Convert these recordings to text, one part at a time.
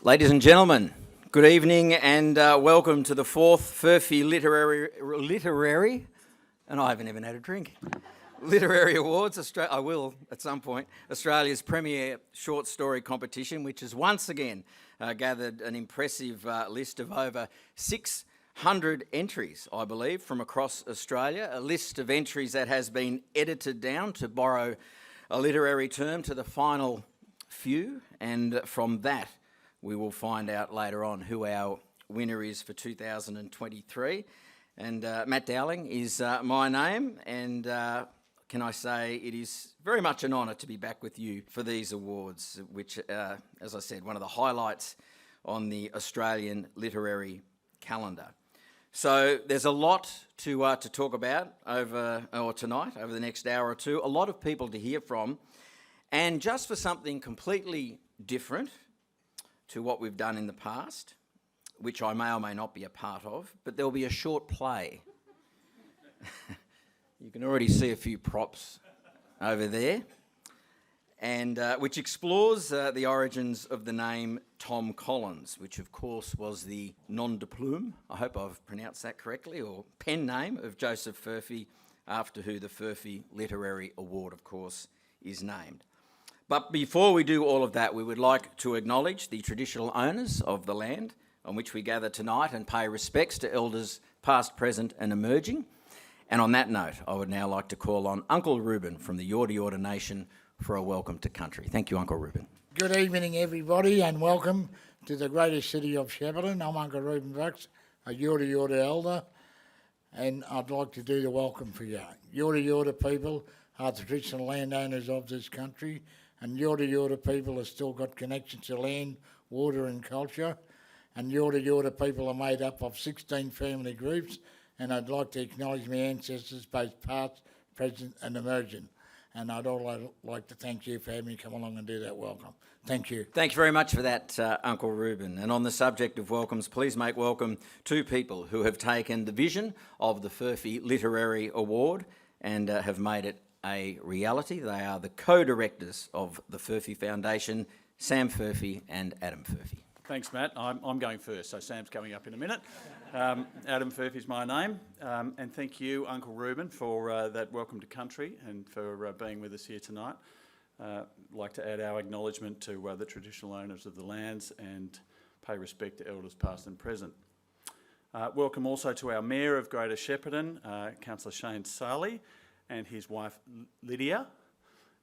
Ladies and gentlemen, good evening and welcome to the fourth Furphy Literary, and I haven't even had a drink, Literary Awards, I will at some point, Australia's premier short story competition, which has once again gathered an impressive list of over 600 entries, I believe, from across Australia, a list of entries that has been edited down, to borrow a literary term, to the final few, and from that we will find out later on who our winner is for 2023. And Matt Dowling is my name, and can I say it is very much an honour to be back with you for these awards, which, as I said, one of the highlights on the Australian literary calendar. So there's a lot to talk about tonight, over the next hour or two, a lot of people to hear from, and just for something completely different to what we've done in the past, which I may or may not be a part of, but there'll be a short play. You can already see a few props over there, and which explores the origins of the name Tom Collins, which of course was the nom de plume, I hope I've pronounced that correctly, or pen name of Joseph Furphy, after who the Furphy Literary Award, of course, is named. But before we do all of that, we would like to acknowledge the traditional owners of the land on which we gather tonight and pay respects to elders past, present and emerging. And on that note, I would now like to call on Uncle Reuben from the Yorta Yorta Nation for a welcome to country. Thank you, Uncle Reuben. Good evening, everybody, and welcome to the greatest city of Shepparton. I'm Uncle Reuben Bucks, a Yorta Yorta elder, and I'd like to do the welcome for you. Yorta Yorta people are the traditional landowners of this country, and Yorta Yorta people have still got connections to land, water and culture. And Yorta Yorta people are made up of 16 family groups, and I'd like to acknowledge my ancestors, both past, present and emerging. And I'd also like to thank you for having me come along and do that welcome. Thank you. Thank you very much for that, Uncle Reuben. And on the subject of welcomes, please make welcome two people who have taken the vision of the Furphy Literary Award and have made it a reality. They are the co-directors of the Furphy Foundation, Sam Furphy and Adam Furphy. Thanks, Matt. I'm going first, so Sam's coming up in a minute. Adam Furphy is my name, and thank you, Uncle Reuben, for that welcome to country and for being with us here tonight. I'd like to add our acknowledgement to the traditional owners of the lands and pay respect to elders past and present. Welcome also to our Mayor of Greater Shepparton, Councillor Shane Sarley, and his wife Lydia.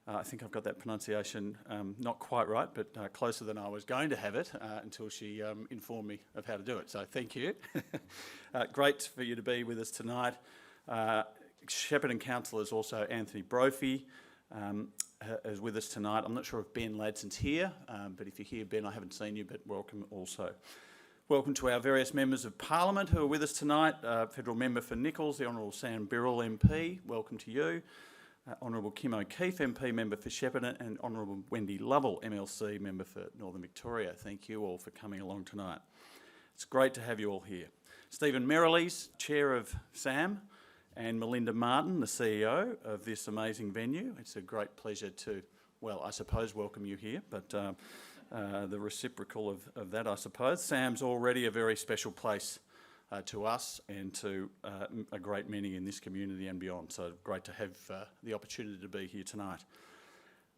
I think I've got that pronunciation not quite right, but closer than I was going to have it until she informed me of how to do it. So thank you. Great for you to be with us tonight. Shepparton Councillor is also Anthony Brophy, is with us tonight. I'm not sure if Ben Ladson's here, but if you're here, Ben, I haven't seen you, but welcome also. Welcome to our various members of Parliament who are with us tonight. Federal Member for Nichols, the Honourable Sam Birrell MP, welcome to you. Honourable Kim O'Keefe MP, Member for Shepparton, and Honourable Wendy Lovell, MLC, Member for Northern Victoria. Thank you all for coming along tonight. It's great to have you all here. Stephen Merrilees, Chair of SAM, and Melinda Martin, the CEO of this amazing venue. It's a great pleasure to, well, I suppose welcome you here, but the reciprocal of that, I suppose. SAM's already a very special place to us and to a great many in this community and beyond. So great to have the opportunity to be here tonight.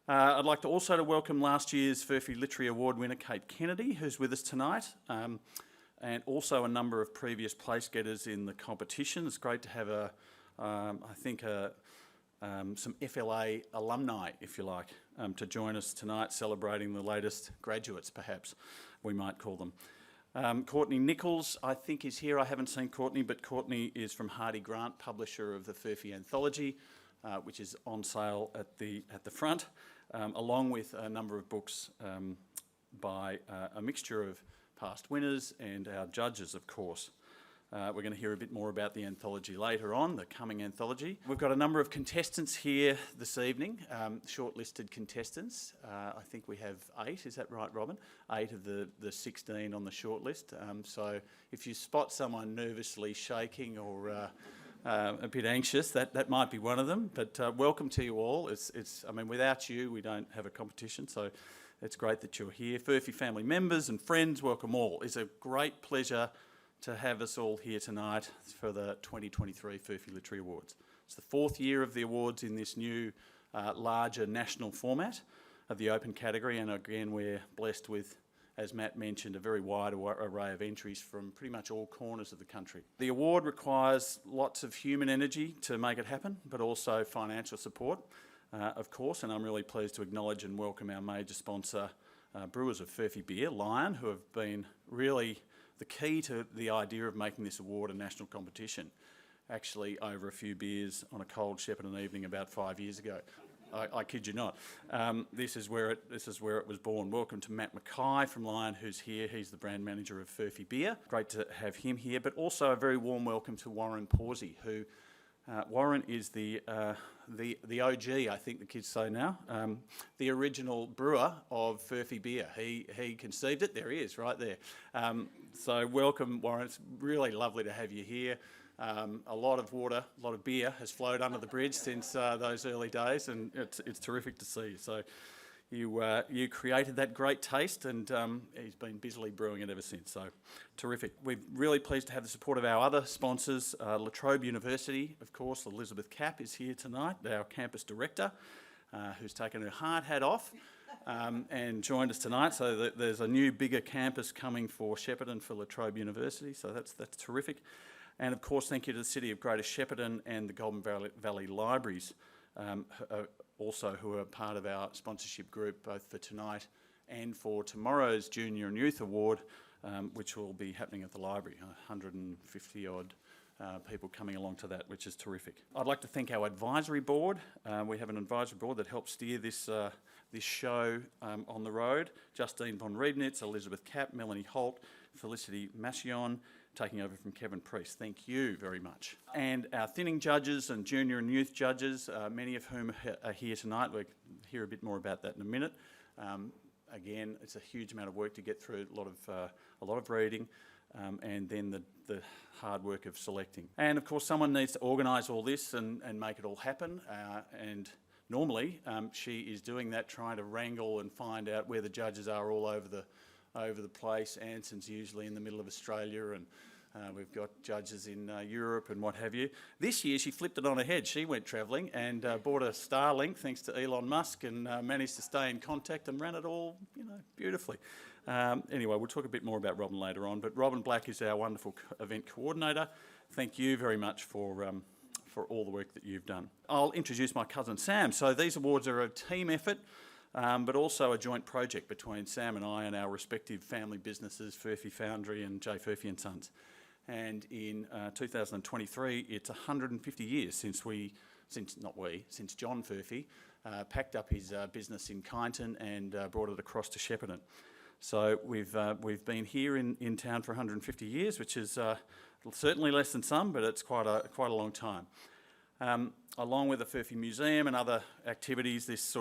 I'd like to also welcome last year's Furphy Literary Award winner Kate Kennedy, who's with us tonight, and also a number of previous place getters in the competition. It's great to have some FLA alumni, if you like, to join us tonight, celebrating the latest graduates, perhaps we might call them. Courtney Nichols, I think, is here. I haven't seen Courtney, but Courtney is from Hardy Grant, publisher of the Furphy Anthology, which is on sale at the front, along with a number of books by a mixture of past winners and our judges, of course. We're going to hear a bit more about the anthology later on, the coming anthology. We've got a number of contestants here this evening, shortlisted contestants. I think we have 8, is that right, Robin? 8 of the 16 on the shortlist. So if you spot someone nervously shaking or a bit anxious, that might be one of them. But welcome to you all. I mean, without you, we don't have a competition, so It's great that you're here. Furphy family members and friends, welcome all. It's a great pleasure to have us all here tonight for the 2023 Furphy Literary Awards. It's the fourth year of the awards in this new, larger national format of the open category, and again we're blessed with, as Matt mentioned, a very wide array of entries from pretty much all corners of the country. The award requires lots of human energy to make it happen, but also financial support, of course, and I'm really pleased to acknowledge and welcome our major sponsor, brewers of Furphy beer, Lion, who have been really the key to the idea of making this award a national competition, actually over a few beers on a cold Shepparton evening about 5 years ago. I kid you not. This is where it was born. Welcome to Matt Mackay from Lion, who's here. He's the brand manager of Furphy Beer. Great to have him here, but also a very warm welcome to Warren Pawsey, who Warren is the OG, I think the kids say now, the original brewer of Furphy Beer. He conceived it. There he is, right there. So welcome, Warren. It's really lovely to have you here. A lot of water, a lot of beer has flowed under the bridge since those early days, and it's terrific to see. So you created that great taste, and he's been busily brewing it ever since. So terrific. We're really pleased to have the support of our other sponsors. La Trobe University, of course. Elizabeth Capp is here tonight, our campus director, who's taken her hard hat off and joined us tonight. So there's a new, bigger campus coming for Shepparton for La Trobe University. So that's terrific. And of course, thank you to the City of Greater Shepparton and the Golden Valley Libraries, also who are part of our sponsorship group, both for tonight and for tomorrow's Junior and Youth Award, which will be happening at the library. 150 odd people coming along to that, which is terrific. I'd like to thank our advisory board. We have an advisory board that helps steer this show on the road. Justine von Riebnitz, Elizabeth Capp, Melanie Holt, Felicity Massione, taking over from Kevin Priest. Thank you very much. And our thinning judges and junior and youth judges, many of whom are here tonight. We'll hear a bit more about that in a minute. Again, it's a huge amount of work to get through, a lot of reading, and then the hard work of selecting. And of course, someone needs to organise all this and make it all happen. And normally, she is doing that, trying to wrangle and find out where the judges are all over the place. Anson's usually in the middle of Australia, and we've got judges in Europe and what have you. This year she flipped it on her head. She went travelling and bought a Starlink thanks to Elon Musk, and managed to stay in contact and ran it all, beautifully. Anyway, we'll talk a bit more about Robin later on, but Robin Black is our wonderful event coordinator. Thank you very much for all the work that you've done. I'll introduce my cousin Sam. So these awards are a team effort, but also a joint project between Sam and I and our respective family businesses, Furphy Foundry and J. Furphy and Sons. And in 2023, it's 150 years since John Furphy packed up his business in Kyneton and brought it across to Shepparton. So we've been here in town for 150 years, which is certainly less than some, but it's quite a long time. Along with the Furphy Museum and other activities, this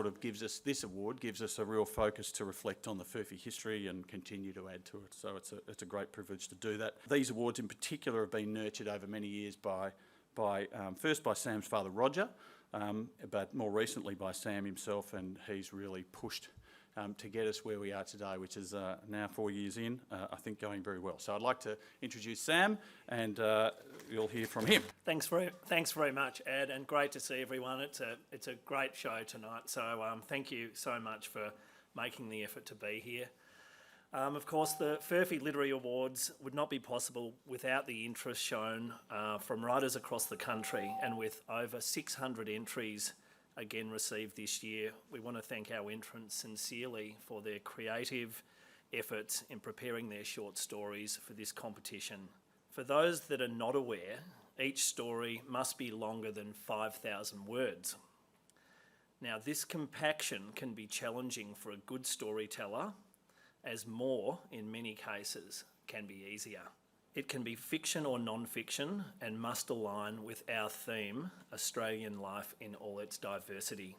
award gives us a real focus to reflect on the Furphy history and continue to add to it. So it's a great privilege to do that. These awards in particular have been nurtured over many years first by Sam's father Roger, but more recently by Sam himself, and he's really pushed to get us where we are today, which is now 4 years in, I think going very well. So I'd like to introduce Sam, and you'll hear from him. Thanks very much, Ed, and great to see everyone. It's a great show tonight, so thank you so much for making the effort to be here. Of course, the Furphy Literary Awards would not be possible without the interest shown from writers across the country, and with over 600 entries again received this year, we want to thank our entrants sincerely for their creative efforts in preparing their short stories for this competition. For those that are not aware, each story must be longer than 5,000 words. Now, this compaction can be challenging for a good storyteller, as more, in many cases, can be easier. It can be fiction or non-fiction and must align with our theme, Australian life in all its diversity.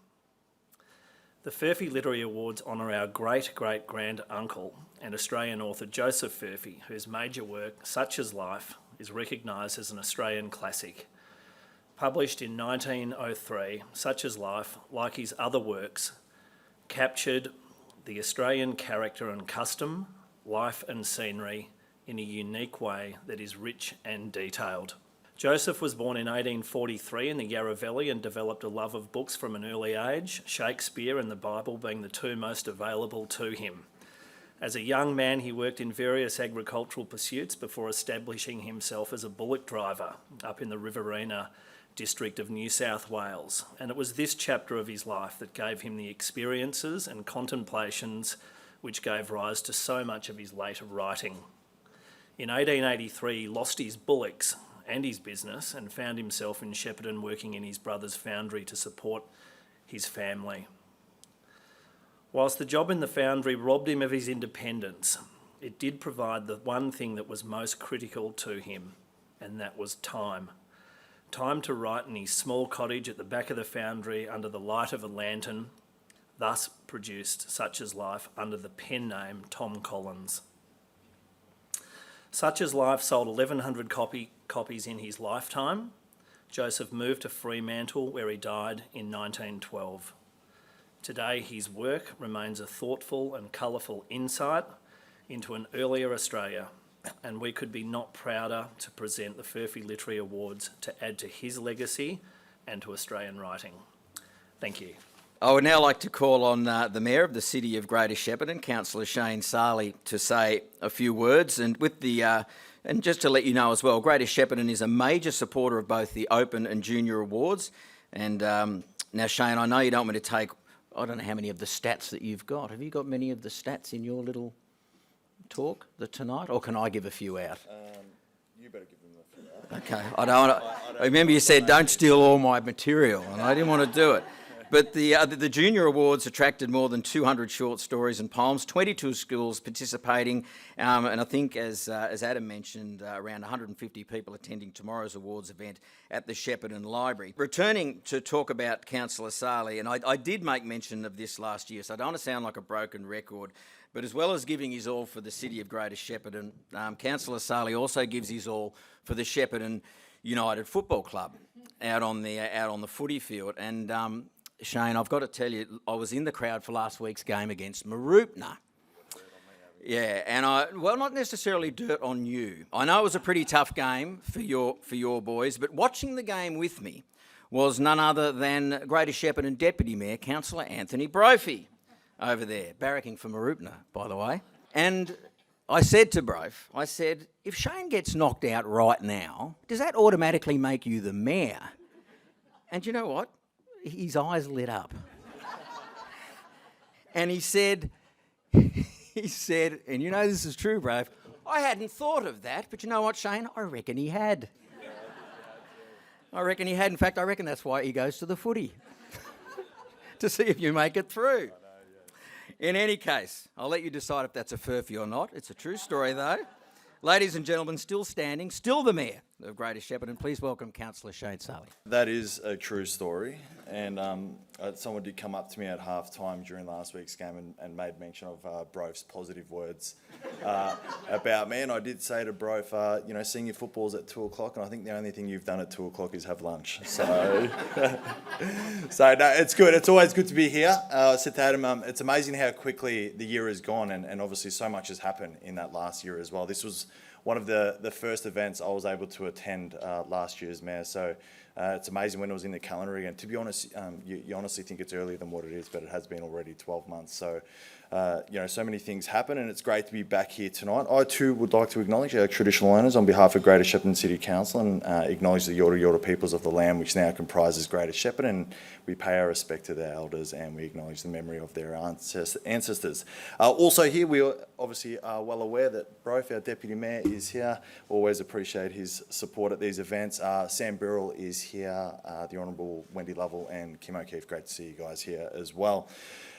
The Furphy Literary Awards honour our great-great-grand-uncle and Australian author Joseph Furphy, whose major work, Such Is Life, is recognised as an Australian classic. Published in 1903, Such Is Life, like his other works, captured the Australian character and custom, life and scenery in a unique way that is rich and detailed. Joseph was born in 1843 in the Yarra Valley and developed a love of books from an early age, Shakespeare and the Bible being the two most available to him. As a young man, he worked in various agricultural pursuits before establishing himself as a bullock driver up in the Riverina district of New South Wales. And it was this chapter of his life that gave him the experiences and contemplations which gave rise to so much of his later writing. In 1883, he lost his bullocks and his business and found himself in Shepparton working in his brother's foundry to support his family. Whilst the job in the foundry robbed him of his independence, it did provide the one thing that was most critical to him, and that was time. Time to write in his small cottage at the back of the foundry under the light of a lantern, thus produced Such Is Life under the pen name Tom Collins. Such Is Life sold 1,100 copies in his lifetime. Joseph moved to Fremantle, where he died in 1912. Today, his work remains a thoughtful and colourful insight into an earlier Australia, and we could be not prouder to present the Furphy Literary Awards to add to his legacy and to Australian writing. Thank you. I would now like to call on the Mayor of the City of Greater Shepparton, Councillor Shane Sarley, to say a few words. And with the and just to let you know as well, Greater Shepparton is a major supporter of both the Open and Junior Awards. And now, Shane, I know you don't want me to take, I don't know how many of the stats that you've got. Have you got many of the stats in your little talk tonight, or can I give a few out? You better give them a few out. Okay, I don't want to. Remember, you said don't steal all my material, and I didn't want to do it. But the Junior Awards attracted more than 200 short stories and poems, 22 schools participating, and I think, as Adam mentioned, around 150 people attending tomorrow's awards event at the Shepparton Library. Returning to talk about Councillor Sarley, and I did make mention of this last year, so I don't want to sound like a broken record, but as well as giving his all for the City of Greater Shepparton, Councillor Sarley also gives his all for the Shepparton United Football Club out on the footy field. And Shane, I've got to tell you, I was in the crowd for last week's game against Mooroopna. Yeah, and not necessarily dirt on you. I know it was a pretty tough game for your boys, but watching the game with me was none other than Greater Shepparton Deputy Mayor, Councillor Anthony Brophy, over there, barracking for Mooroopna, by the way. And I said to Brof, if Shane gets knocked out right now, does that automatically make you the mayor? And you know what? His eyes lit up. And he said, and you know this is true, Brave, I hadn't thought of that, but you know what, Shane? I reckon he had. I reckon he had. In fact, I reckon that's why he goes to the footy, to see if you make it through. In any case, I'll let you decide if that's a Furphy or not. It's a true story, though. Ladies and gentlemen, still standing, still the Mayor of Greater Shepparton. Please welcome Councillor Shane Sarley. That is a true story, and someone did come up to me at half-time during last week's game and made mention of Brof's positive words about me, and I did say to Brof, senior football's at 2 o'clock, and I think the only thing you've done at 2 o'clock is have lunch. So, no, it's good. It's always good to be here. I said to Adam, it's amazing how quickly the year has gone, and obviously so much has happened in that last year as well. This was one of the first events I was able to attend last year as Mayor, so it's amazing when it was in the calendar again. To be honest, you honestly think it's earlier than what it is, but it has been already 12 months. So, so many things happen, and it's great to be back here tonight. I too would like to acknowledge our traditional owners on behalf of Greater Shepparton City Council and acknowledge the Yorta Yorta peoples of the land, which now comprises Greater Shepparton. And we pay our respect to their elders, and we acknowledge the memory of their ancestors. Also here, we obviously are well aware that Brof, our Deputy Mayor, is here. Always appreciate his support at these events. Sam Birrell is here, the Honourable Wendy Lovell and Kim O'Keefe. Great to see you guys here as well.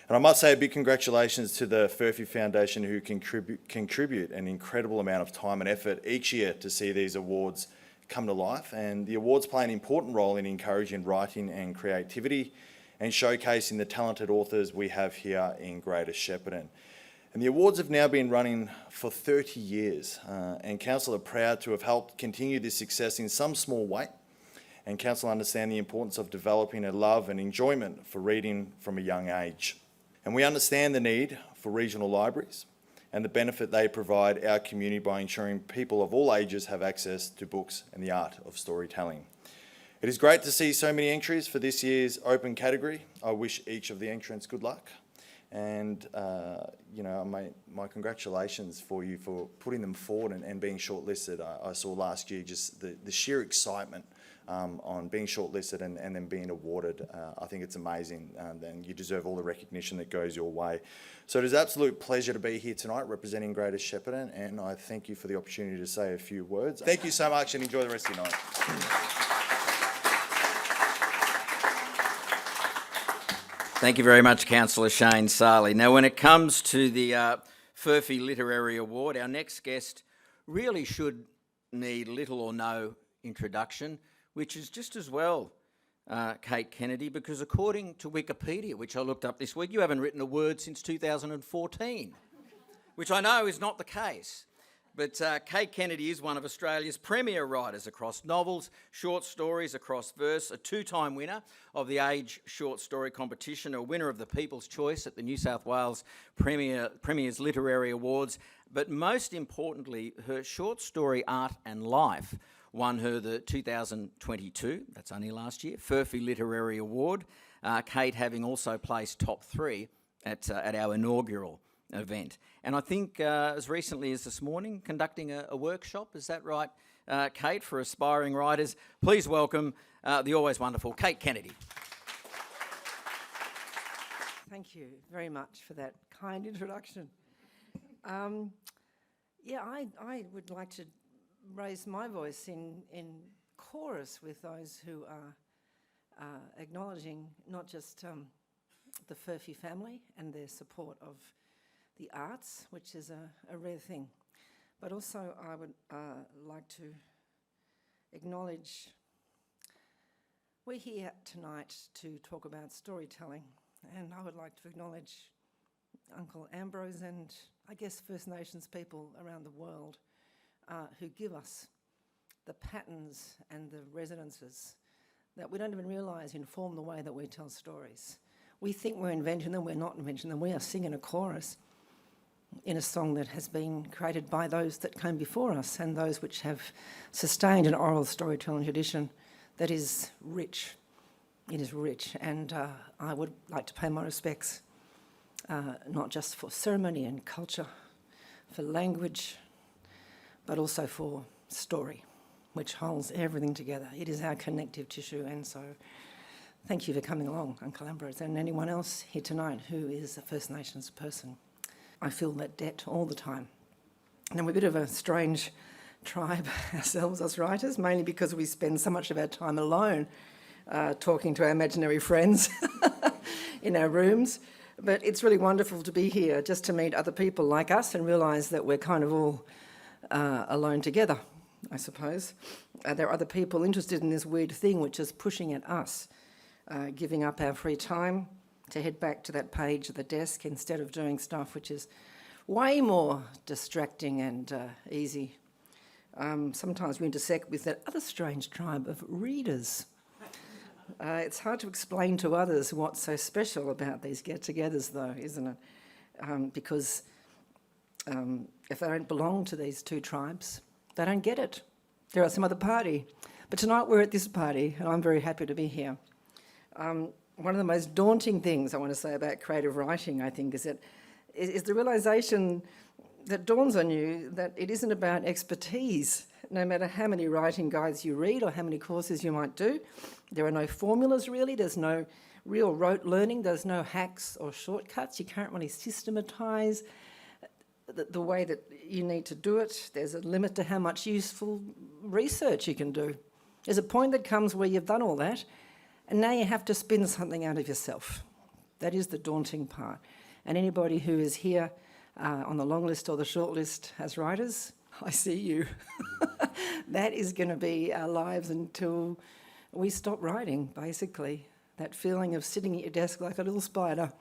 And I must say a big congratulations to the Furphy Foundation, who contribute an incredible amount of time and effort each year to see these awards come to life. And the awards play an important role in encouraging writing and creativity and showcasing the talented authors we have here in Greater Shepparton. And the awards have now been running for 30 years, and Council are proud to have helped continue this success in some small way. And Council understand the importance of developing a love and enjoyment for reading from a young age. And we understand the need for regional libraries and the benefit they provide our community by ensuring people of all ages have access to books and the art of storytelling. It is great to see so many entries for this year's open category. I wish each of the entrants good luck. And, my congratulations for you for putting them forward and being shortlisted. I saw last year just the sheer excitement on being shortlisted and then being awarded. I think it's amazing, and you deserve all the recognition that goes your way. So it is an absolute pleasure to be here tonight representing Greater Shepparton, and I thank you for the opportunity to say a few words. Thank you so much and enjoy the rest of your night. Thank you very much, Councillor Shane Sarley. Now, when it comes to the Furphy Literary Award, our next guest really should need little or no introduction, which is just as well Kate Kennedy, because according to Wikipedia, which I looked up this week, you haven't written a word since 2014, which I know is not the case. But Kate Kennedy is one of Australia's premier writers across novels, short stories, across verse, a two-time winner of the Age Short Story Competition, a winner of the People's Choice at the New South Wales Premier's Literary Awards, but most importantly, her short story Art and Life won her the 2022, that's only last year, Furphy Literary Award, Kate having also placed top 3 at our inaugural event. And I think as recently as this morning, conducting a workshop, is that right, Kate, for aspiring writers? Please welcome the always wonderful Kate Kennedy. Thank you very much for that kind introduction. I would like to raise my voice in chorus with those who are acknowledging not just the Furphy family and their support of the arts, which is a rare thing, but also I would like to acknowledge we're here tonight to talk about storytelling, and I would like to acknowledge Uncle Ambrose and I guess First Nations people around the world who give us the patterns and the resonances that we don't even realise inform the way that we tell stories. We think we're inventing them, we're not inventing them, we are singing a chorus in a song that has been created by those that came before us and those which have sustained an oral storytelling tradition that is rich. It is rich, and I would like to pay my respects not just for ceremony and culture, for language, but also for story, which holds everything together. It is our connective tissue, and so thank you for coming along, Uncle Ambrose, and anyone else here tonight who is a First Nations person. I feel that debt all the time. And we're a bit of a strange tribe ourselves, us writers, mainly because we spend so much of our time alone talking to our imaginary friends in our rooms. But it's really wonderful to be here just to meet other people like us and realise that we're kind of all alone together, I suppose. There are other people interested in this weird thing which is pushing at us, giving up our free time to head back to that page at the desk instead of doing stuff which is way more distracting and easy. Sometimes we intersect with that other strange tribe of readers. It's hard to explain to others what's so special about these get-togethers, though, isn't it? Because if they don't belong to these two tribes, they don't get it. They're at some other party. But tonight we're at this party, and I'm very happy to be here. One of the most daunting things I want to say about creative writing, I think, is the realisation that dawns on you that it isn't about expertise. No matter how many writing guides you read or how many courses you might do, there are no formulas really, there's no real rote learning, there's no hacks or shortcuts. You can't really systematise the way that you need to do it. There's a limit to how much useful research you can do. There's a point that comes where you've done all that, and now you have to spin something out of yourself. That is the daunting part. And anybody who is here on the long list or the short list as writers, I see you. That is going to be our lives until we stop writing, basically. That feeling of sitting at your desk like a little spider,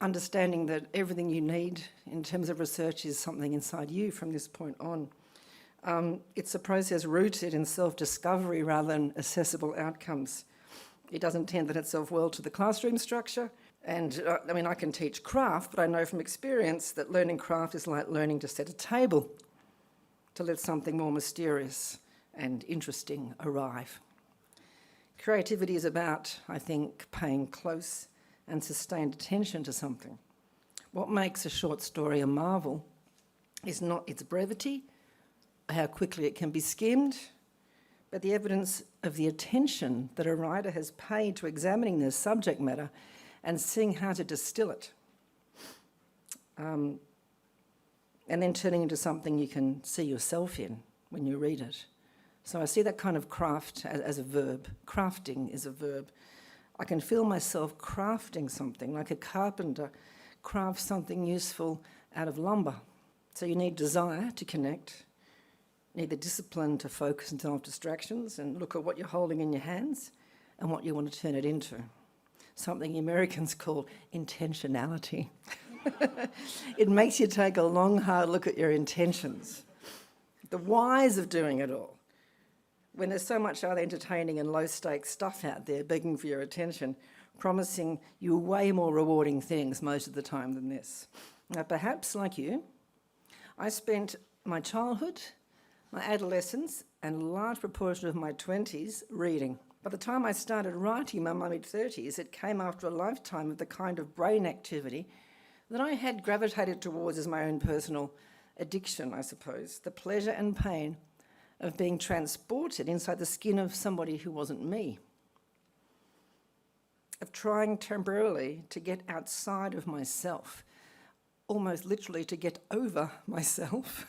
understanding that everything you need in terms of research is something inside you from this point on. It's a process rooted in self-discovery rather than accessible outcomes. It doesn't tend to lend itself well to the classroom structure, And I mean, I can teach craft, but I know from experience that learning craft is like learning to set a table, to let something more mysterious and interesting arrive. Creativity is about, I think, paying close and sustained attention to something. What makes a short story a marvel is not its brevity, how quickly it can be skimmed, but the evidence of the attention that a writer has paid to examining their subject matter and seeing how to distill it. And then turning into something you can see yourself in when you read it. So I see that kind of craft as a verb. Crafting is a verb. I can feel myself crafting something, like a carpenter crafts something useful out of lumber. So you need desire to connect, you need the discipline to focus and turn off distractions and look at what you're holding in your hands and what you want to turn it into. Something the Americans call intentionality. It makes you take a long, hard look at your intentions, the whys of doing it all. When there's so much other entertaining and low-stakes stuff out there begging for your attention, promising you way more rewarding things most of the time than this. Now, perhaps, like you, I spent my childhood, my adolescence, and a large proportion of my 20s reading. By the time I started writing in my mid-30s, it came after a lifetime of the kind of brain activity that I had gravitated towards as my own personal addiction, I suppose. The pleasure and pain of being transported inside the skin of somebody who wasn't me. Of trying temporarily to get outside of myself, almost literally to get over myself,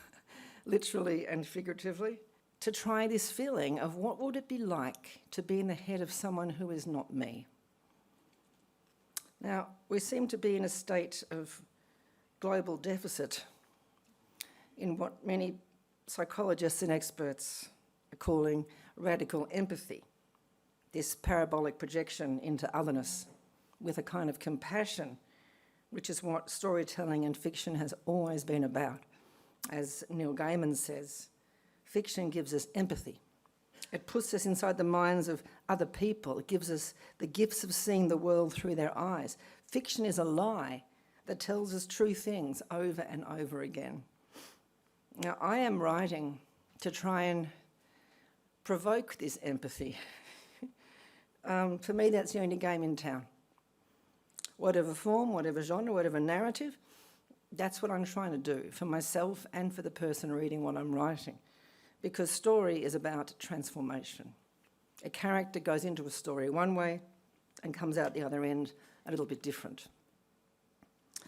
literally and figuratively. To try this feeling of what would it be like to be in the head of someone who is not me. Now, we seem to be in a state of global deficit in what many psychologists and experts are calling radical empathy, this parabolic projection into otherness with a kind of compassion, which is what storytelling and fiction has always been about. As Neil Gaiman says, fiction gives us empathy. It puts us inside the minds of other people. It gives us the gifts of seeing the world through their eyes. Fiction is a lie that tells us true things over and over again. Now, I am writing to try and provoke this empathy. For me, that's the only game in town. Whatever form, whatever genre, whatever narrative, that's what I'm trying to do for myself and for the person reading what I'm writing. Because story is about transformation. A character goes into a story one way and comes out the other end a little bit different.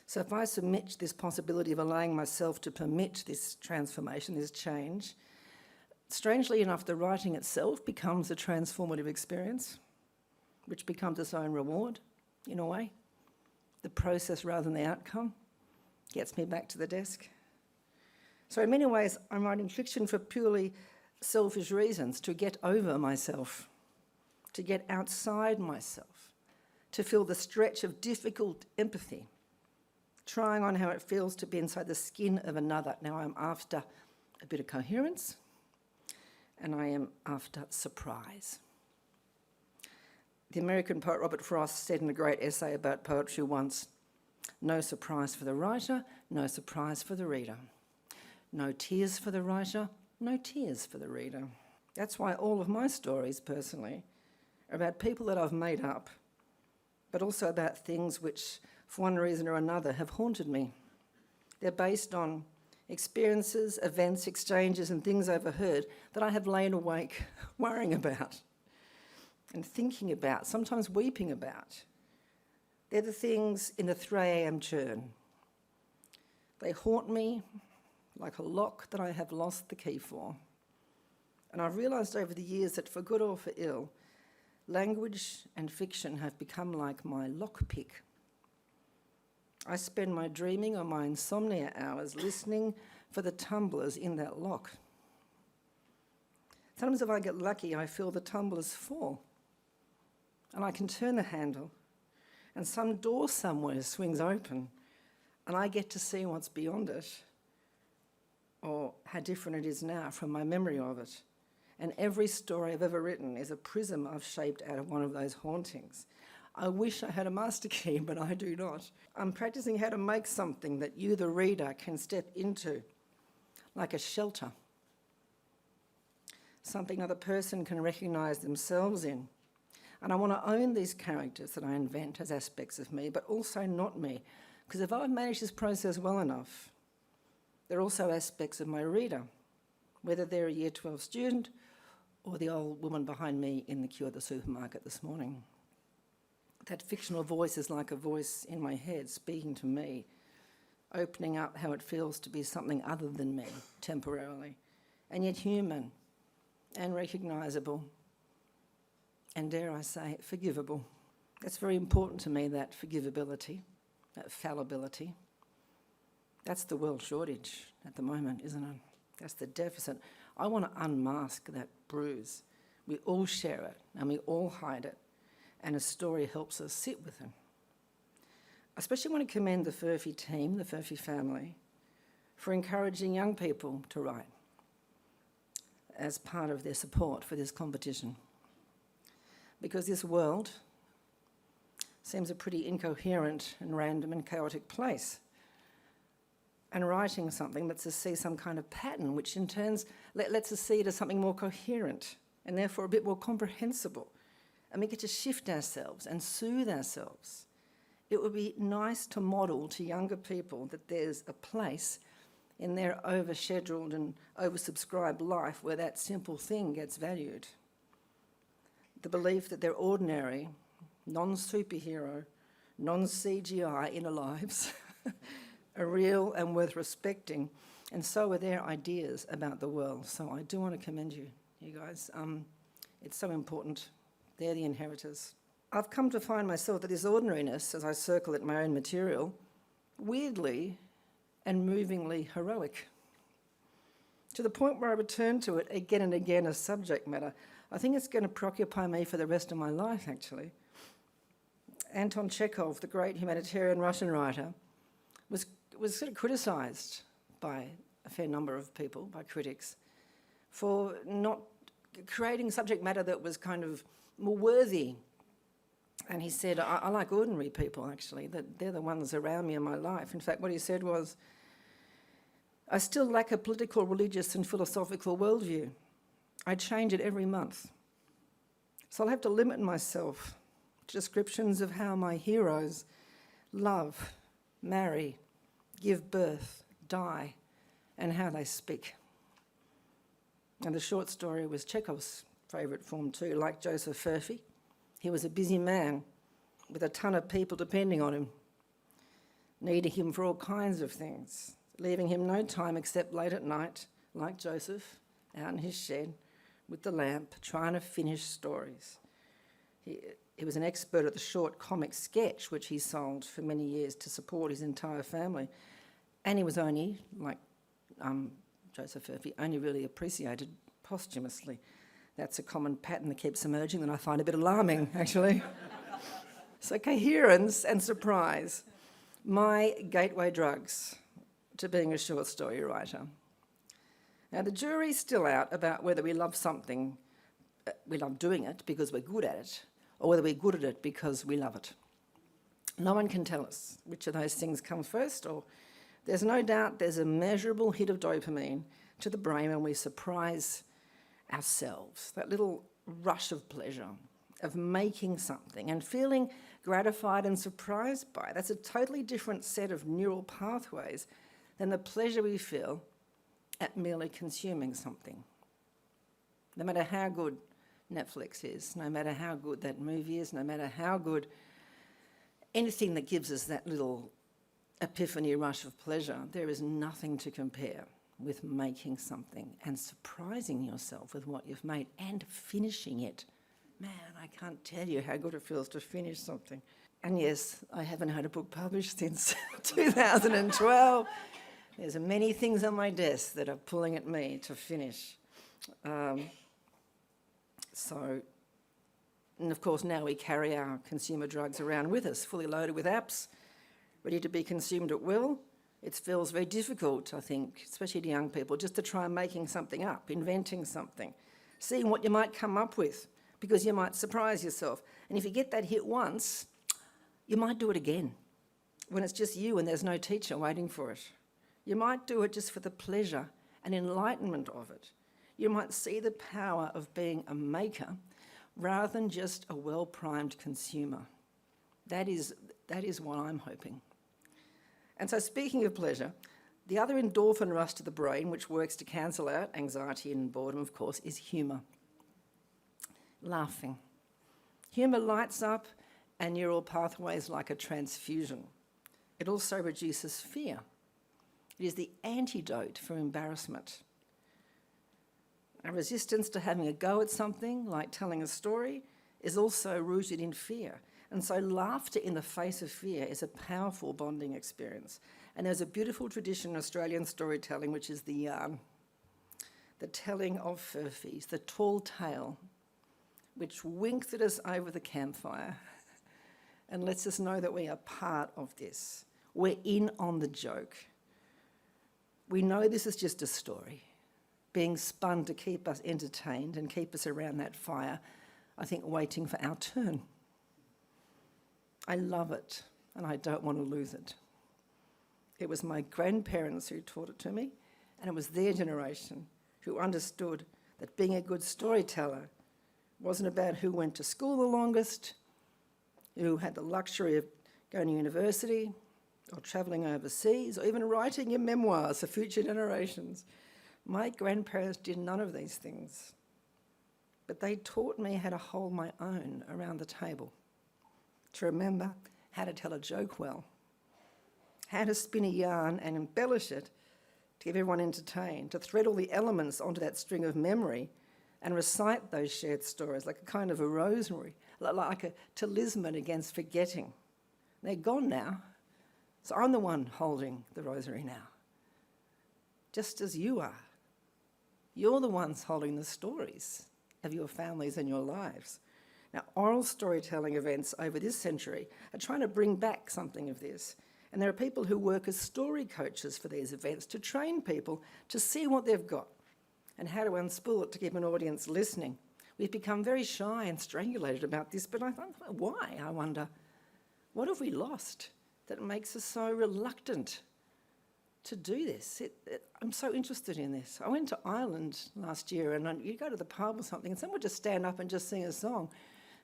So if I submit this possibility of allowing myself to permit this transformation, this change, strangely enough, the writing itself becomes a transformative experience, which becomes its own reward, in a way. The process rather than the outcome gets me back to the desk. So in many ways, I'm writing fiction for purely selfish reasons, to get over myself, to get outside myself, to feel the stretch of difficult empathy, trying on how it feels to be inside the skin of another. Now I'm after a bit of coherence, and I am after surprise. The American poet Robert Frost said in a great essay about poetry once, "No surprise for the writer, no surprise for the reader. No tears for the writer, no tears for the reader." That's why all of my stories, personally, are about people that I've made up, but also about things which, for one reason or another, have haunted me. They're based on experiences, events, exchanges, and things overheard that I have lain awake worrying about and thinking about, sometimes weeping about. They're the things in the 3 a.m. churn. They haunt me like a lock that I have lost the key for. And I've realised over the years that for good or for ill, language and fiction have become like my lockpick. I spend my dreaming or my insomnia hours listening for the tumblers in that lock. Sometimes if I get lucky, I feel the tumblers fall. And I can turn the handle, and some door somewhere swings open, and I get to see what's beyond it, or how different it is now from my memory of it. And every story I've ever written is a prism I've shaped out of one of those hauntings. I wish I had a master key, but I do not. I'm practicing how to make something that you, the reader, can step into, like a shelter. Something another person can recognise themselves in. And I want to own these characters that I invent as aspects of me, but also not me. Because if I've managed this process well enough, they're also aspects of my reader, whether they're a Year 12 student or the old woman behind me in the queue at the supermarket this morning. That fictional voice is like a voice in my head speaking to me, opening up how it feels to be something other than me temporarily, and yet human and recognisable, and dare I say, forgivable. That's very important to me, that forgivability, that fallibility. That's the world shortage at the moment, isn't it? That's the deficit. I want to unmask that bruise. We all share it and we all hide it, and a story helps us sit with it. I especially want to commend the Furphy team, the Furphy family, for encouraging young people to write as part of their support for this competition. Because this world seems a pretty incoherent and random and chaotic place. And writing something lets us see some kind of pattern, which in turn lets us see it as something more coherent and therefore a bit more comprehensible. And we get to shift ourselves and soothe ourselves. It would be nice to model to younger people that there's a place in their overscheduled and oversubscribed life where that simple thing gets valued. The belief that their ordinary, non-superhero, non-CGI inner lives are real and worth respecting, and so are their ideas about the world. So I do want to commend you guys. It's so important. They're the inheritors. I've come to find myself that this ordinariness, as I circle it in my own material, weirdly and movingly heroic, to the point where I return to it again and again as subject matter. I think it's going to preoccupy me for the rest of my life, actually. Anton Chekhov, the great humanitarian Russian writer, was sort of criticised by a fair number of people, by critics, for not creating subject matter that was kind of more worthy. And he said, I like ordinary people, actually, that they're the ones around me in my life. In fact, what he said was, I still lack a political, religious and philosophical worldview. I change it every month. So I'll have to limit myself to descriptions of how my heroes love, marry, give birth, die, and how they speak. And the short story was Chekhov's favourite form too. Like Joseph Furphy, he was a busy man with a ton of people depending on him, needing him for all kinds of things, leaving him no time except late at night, like Joseph, out in his shed with the lamp, trying to finish stories. He was an expert at the short comic sketch, which he sold for many years to support his entire family. And he was only, like Joseph Furphy, only really appreciated posthumously. That's a common pattern that keeps emerging that I find a bit alarming, actually. So coherence and surprise, my gateway drugs to being a short story writer. Now, the jury's still out about whether we love something, we love doing it because we're good at it, or whether we're good at it because we love it. No one can tell us which of those things comes first, or there's no doubt there's a measurable hit of dopamine to the brain when we surprise ourselves, that little rush of pleasure of making something and feeling gratified and surprised by it. That's a totally different set of neural pathways than the pleasure we feel at merely consuming something. No matter how good Netflix is, no matter how good that movie is, no matter how good anything that gives us that little epiphany rush of pleasure, there is nothing to compare with making something and surprising yourself with what you've made and finishing it. Man, I can't tell you how good it feels to finish something. And yes, I haven't had a book published since 2012. There's many things on my desk that are pulling at me to finish. And of course, now we carry our consumer drugs around with us, fully loaded with apps, ready to be consumed at will. It feels very difficult, I think, especially to young people, just to try making something up, inventing something, seeing what you might come up with, because you might surprise yourself. And if you get that hit once, you might do it again when it's just you and there's no teacher waiting for it. You might do it just for the pleasure and enlightenment of it. You might see the power of being a maker rather than just a well-primed consumer. That is what I'm hoping. And so speaking of pleasure, the other endorphin rush to the brain, which works to cancel out anxiety and boredom, of course, is humour. Laughing. Humour lights up our neural pathways like a transfusion. It also reduces fear. It is the antidote for embarrassment. A resistance to having a go at something, like telling a story, is also rooted in fear. And so laughter in the face of fear is a powerful bonding experience. And there's a beautiful tradition in Australian storytelling, which is the telling of Furphies, the tall tale, which winks at us over the campfire and lets us know that we are part of this. We're in on the joke. We know this is just a story, being spun to keep us entertained and keep us around that fire, I think waiting for our turn. I love it, and I don't want to lose it. It was my grandparents who taught it to me, and it was their generation who understood that being a good storyteller wasn't about who went to school the longest, who had the luxury of going to university, or travelling overseas, or even writing your memoirs for future generations. My grandparents did none of these things, but they taught me how to hold my own around the table, to remember how to tell a joke well, how to spin a yarn and embellish it to keep everyone entertained, to thread all the elements onto that string of memory and recite those shared stories like a kind of a rosary, like a talisman against forgetting. They're gone now, so I'm the one holding the rosary now, just as you are. You're the ones holding the stories of your families and your lives. Now, oral storytelling events over this century are trying to bring back something of this. And there are people who work as story coaches for these events to train people to see what they've got and how to unspool it to keep an audience listening. We've become very shy and strangulated about this, but I thought, why, I wonder? What have we lost that makes us so reluctant to do this? I'm so interested in this. I went to Ireland last year, and you go to the pub or something and someone would just stand up and just sing a song.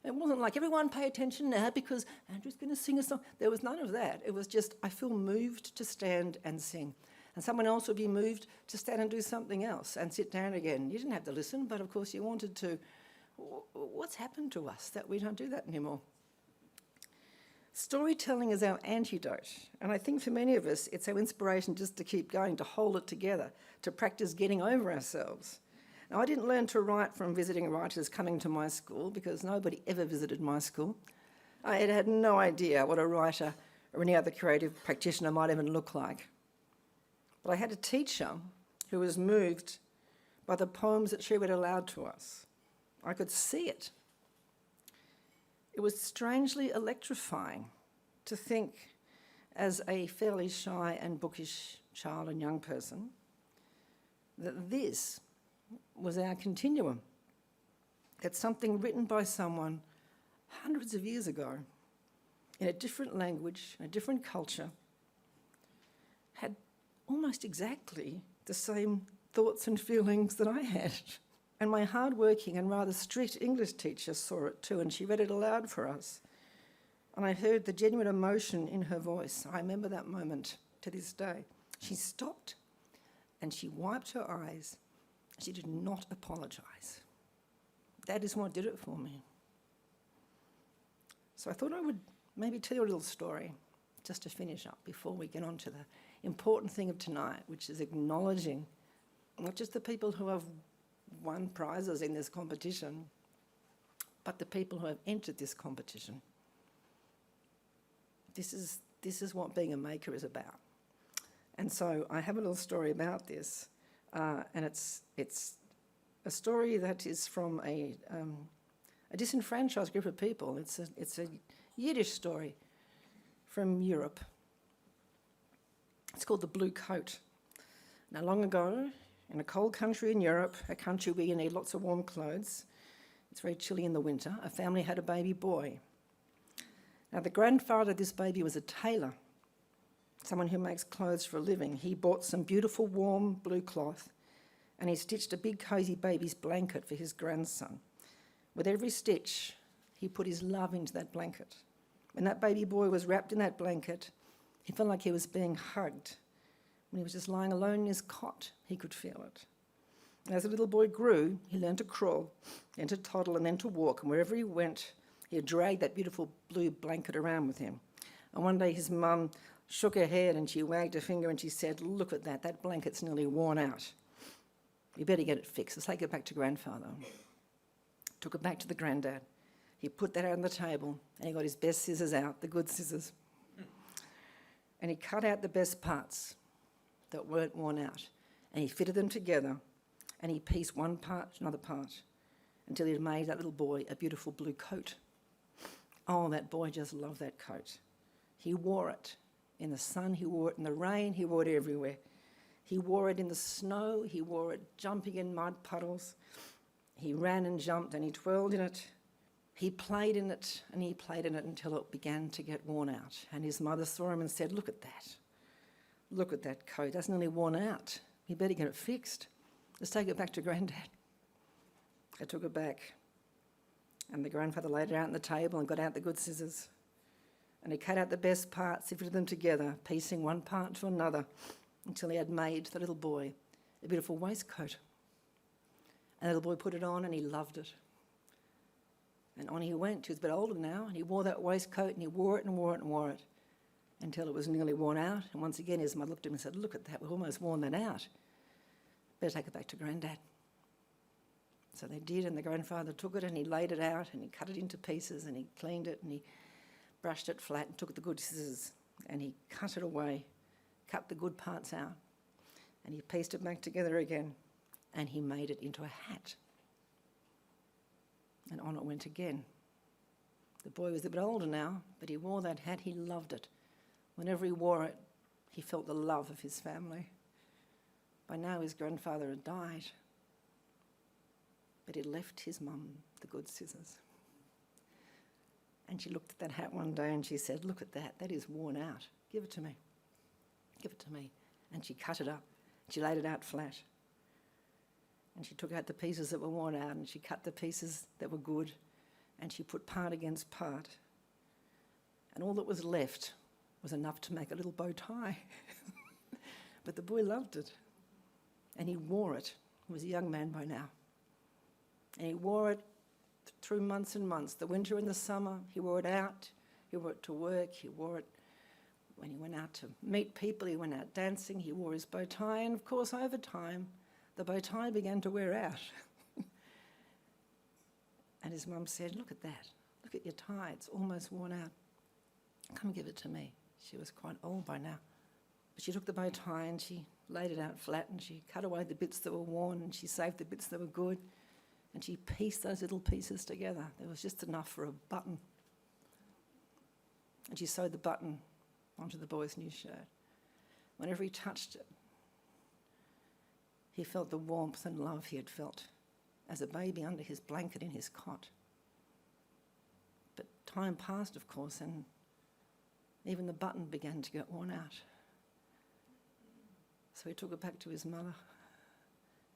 It wasn't like, everyone pay attention now because Andrew's going to sing a song. There was none of that. It was just, I feel moved to stand and sing. And someone else would be moved to stand and do something else and sit down again. You didn't have to listen, but of course you wanted to. What's happened to us that we don't do that anymore? Storytelling is our antidote. And I think for many of us, it's our inspiration just to keep going, to hold it together, to practice getting over ourselves. Now, I didn't learn to write from visiting writers coming to my school because nobody ever visited my school. I had no idea what a writer or any other creative practitioner might even look like. But I had a teacher who was moved by the poems that she read aloud to us. I could see it. It was strangely electrifying to think, as a fairly shy and bookish child and young person, that this was our continuum, that something written by someone hundreds of years ago in a different language, a different culture, had almost exactly the same thoughts and feelings that I had. And my hard-working and rather strict English teacher saw it too, and she read it aloud for us. And I heard the genuine emotion in her voice. I remember that moment to this day. She stopped and she wiped her eyes. She did not apologise. That is what did it for me. So I thought I would maybe tell you a little story just to finish up before we get on to the important thing of tonight, which is acknowledging not just the people who have won prizes in this competition, but the people who have entered this competition. This is what being a maker is about. And so I have a little story about this, and it's a story that is from a disenfranchised group of people. It's a Yiddish story from Europe. It's called The Blue Coat. Now, long ago, in a cold country in Europe, a country where you need lots of warm clothes, It's very chilly in the winter. A family had a baby boy. Now, the grandfather of this baby was a tailor, someone who makes clothes for a living. He bought some beautiful warm blue cloth and he stitched a big cosy baby's blanket for his grandson. With every stitch, he put his love into that blanket. When that baby boy was wrapped in that blanket, he felt like he was being hugged. When he was just lying alone in his cot, he could feel it. And as the little boy grew, he learned to crawl, then to toddle, and then to walk. And wherever he went, he dragged that beautiful blue blanket around with him. And one day his mum shook her head and she wagged her finger and she said, "Look at that, that blanket's nearly worn out. You better get it fixed. Let's take it back to grandfather." Took it back to the granddad. He put that out on the table and he got his best scissors out, the good scissors. And he cut out the best parts that weren't worn out. And he fitted them together and he pieced one part to another part until he had made that little boy a beautiful blue coat. Oh, that boy just loved that coat. He wore it in the sun, he wore it in the rain, he wore it everywhere. He wore it in the snow, he wore it jumping in mud puddles. He ran and jumped and he twirled in it. He played in it and he played in it until it began to get worn out. And his mother saw him and said, "Look at that. Look at that coat. That's nearly worn out. You better get it fixed. Let's take it back to Granddad." They took it back. And the grandfather laid it out on the table and got out the good scissors. And he cut out the best parts, he fitted them together, piecing one part to another until he had made the little boy a beautiful waistcoat. And the little boy put it on and he loved it. And on he went. He was a bit older now, and he wore that waistcoat and he wore it and wore it and wore it until it was nearly worn out. And once again his mother looked at him and said, "Look at that, we've almost worn that out. Better take it back to Granddad." So they did, and the grandfather took it and he laid it out and he cut it into pieces and he cleaned it and he brushed it flat and took the good scissors and he cut it away, cut the good parts out, and he pieced it back together again and he made it into a hat. And on it went again. The boy was a bit older now, but he wore that hat, he loved it. Whenever he wore it, he felt the love of his family. By now his grandfather had died, but he left his mum the good scissors. And she looked at that hat one day and she said, "Look at that, that is worn out. Give it to me. Give it to me." And she cut it up. She laid it out flat. And she took out the pieces that were worn out and she cut the pieces that were good and she put part against part. And all that was left was enough to make a little bow tie. But the boy loved it and he wore it. He was a young man by now. And he wore it through months and months, the winter and the summer. He wore it out, he wore it to work, he wore it when he went out to meet people, he went out dancing, he wore his bow tie, and of course over time the bow tie began to wear out. And his mum said, "Look at that, look at your tie, it's almost worn out. Come and give it to me." She was quite old by now. But she took the bow tie and she laid it out flat and she cut away the bits that were worn and she saved the bits that were good and she pieced those little pieces together. There was just enough for a button. And she sewed the button onto the boy's new shirt. Whenever he touched it, he felt the warmth and love he had felt as a baby under his blanket in his cot. But time passed, of course, and even the button began to get worn out. So he took it back to his mother.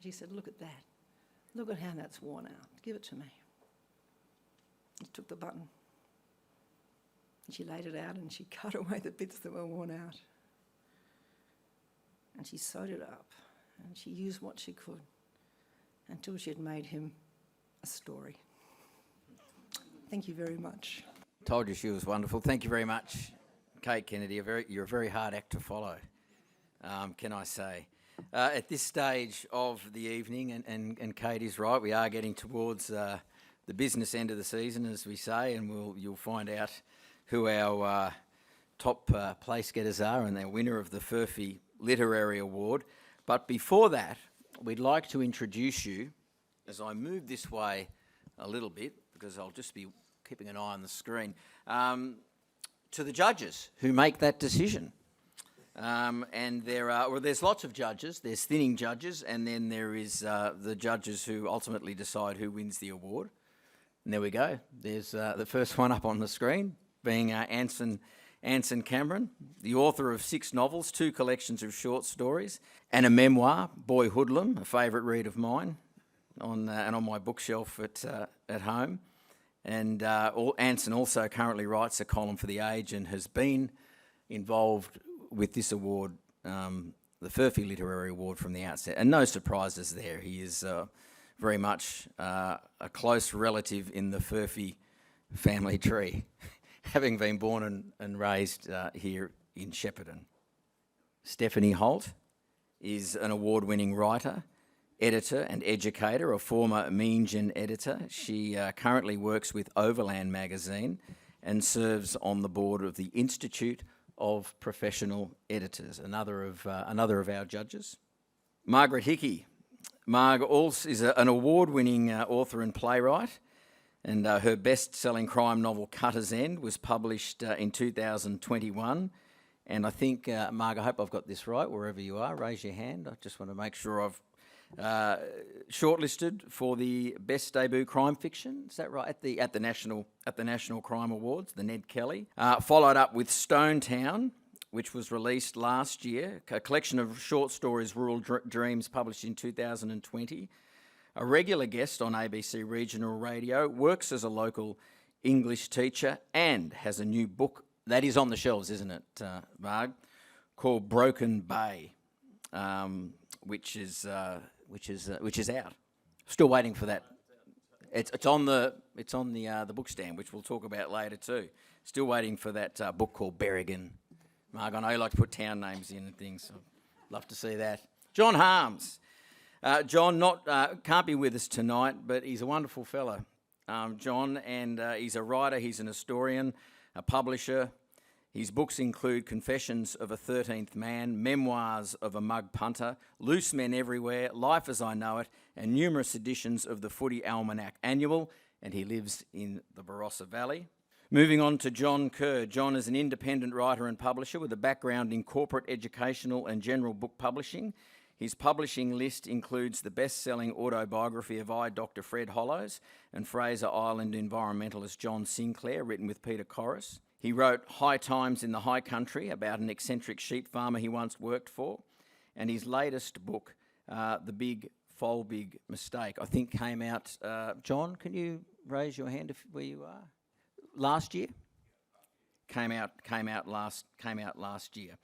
She said, "Look at that. Look at how that's worn out. Give it to me." He took the button. And she laid it out and she cut away the bits that were worn out. And she sewed it up. And she used what she could until she had made him a story. Thank you very much. Told you she was wonderful. Thank you very much, Kate Kennedy. You're a very hard act to follow, can I say. At this stage of the evening, and Kate is right, we are getting towards the business end of the season, as we say, and you'll find out who our top place getters are and the winner of the Furphy Literary Award. But before that, we'd like to introduce you, as I move this way a little bit, because I'll just be keeping an eye on the screen, to the judges who make that decision. And there's lots of judges. There's thinning judges, and then there is the judges who ultimately decide who wins the award. And there we go. There's the first one up on the screen, being Anson Cameron, the author of 6 novels, 2 collections of short stories, and a memoir, Boy Hoodlum, a favourite read of mine, and on my bookshelf at home. And Anson also currently writes a column for The Age and has been involved with this award, the Furphy Literary Award, from the outset. And no surprises there. He is very much a close relative in the Furphy family tree, having been born and raised here in Shepparton. Stephanie Holt is an award-winning writer, editor and educator, a former Mean Gen editor. She currently works with Overland magazine and serves on the board of the Institute of Professional Editors, another of our judges. Margaret Hickey. Marg also is an award-winning author and playwright, and her best-selling crime novel Cutter's End was published in 2021. And I think, Marg, I hope I've got this right, wherever you are, raise your hand. I just want to make sure I've shortlisted for the best debut crime fiction. Is that right? At the National Crime Awards, the Ned Kelly. Followed up with Stone Town, which was released last year, a collection of short stories, Rural Dreams, published in 2020. A regular guest on ABC Regional Radio, works as a local English teacher, and has a new book that is on the shelves, isn't it, Marg, called Broken Bay, which is out. Still waiting for that. It's on the book stand, which we'll talk about later too. Still waiting for that book called Berrigan. Marg, I know you like to put town names in and things. So I'd love to see that. John Harms. John can't be with us tonight, but he's a wonderful fella, John, and he's a writer, he's an historian, a publisher. His books include Confessions of a 13th Man, Memoirs of a Mug Punter, Loose Men Everywhere, Life as I Know It, and numerous editions of the Footy Almanac Annual, and he lives in the Barossa Valley. Moving on to John Kerr. John is an independent writer and publisher with a background in corporate, educational and general book publishing. His publishing list includes the best-selling autobiography of I, Dr. Fred Hollows, and Fraser Island environmentalist John Sinclair, written with Peter Corris. He wrote High Times in the High Country, about an eccentric sheep farmer he once worked for. And his latest book, The Big Folbig Mistake, I think came out... John, can you raise your hand where you are? Last year? Came out last year.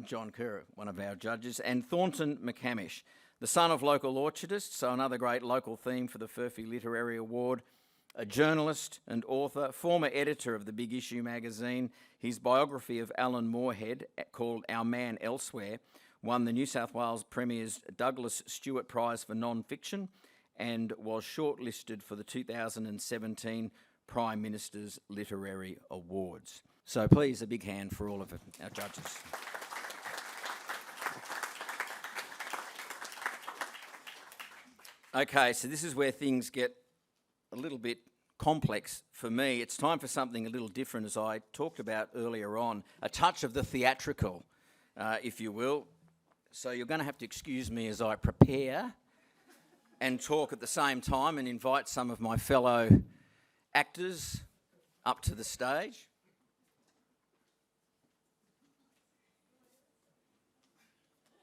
John Kerr, one of our judges, and Thornton McCamish, the son of local orchardists, so another great local theme for the Furphy Literary Award, a journalist and author, former editor of the Big Issue magazine. His biography of Alan Moorhead, called Our Man Elsewhere, won the New South Wales Premier's Douglas Stewart Prize for Non-Fiction and was shortlisted for the 2017 Prime Minister's Literary Awards. So please, a big hand for all of our judges. Okay, so this is where things get a little bit complex for me. It's time for something a little different, as I talked about earlier on, a touch of the theatrical, if you will. So you're going to have to excuse me as I prepare and talk at the same time and invite some of my fellow actors up to the stage.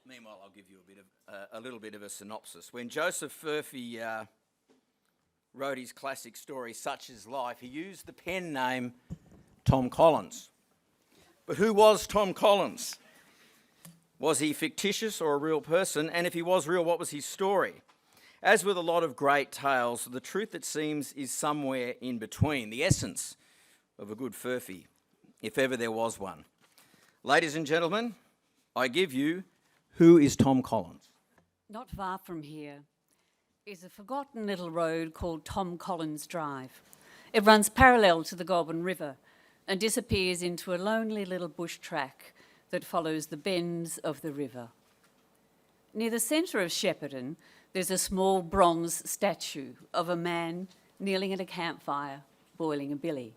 Meanwhile, I'll give you a little bit of a synopsis. When Joseph Furphy wrote his classic story, Such Is Life, he used the pen name Tom Collins. But who was Tom Collins? Was he fictitious or a real person? And if he was real, what was his story? As with a lot of great tales, the truth, it seems, is somewhere in between, the essence of a good Furphy, if ever there was one. Ladies and gentlemen, I give you, who is Tom Collins? Not far from here is a forgotten little road called Tom Collins Drive. It runs parallel to the Goulburn River and disappears into a lonely little bush track that follows the bends of the river. Near the centre of Shepparton, there's a small bronze statue of a man kneeling at a campfire, boiling a billy.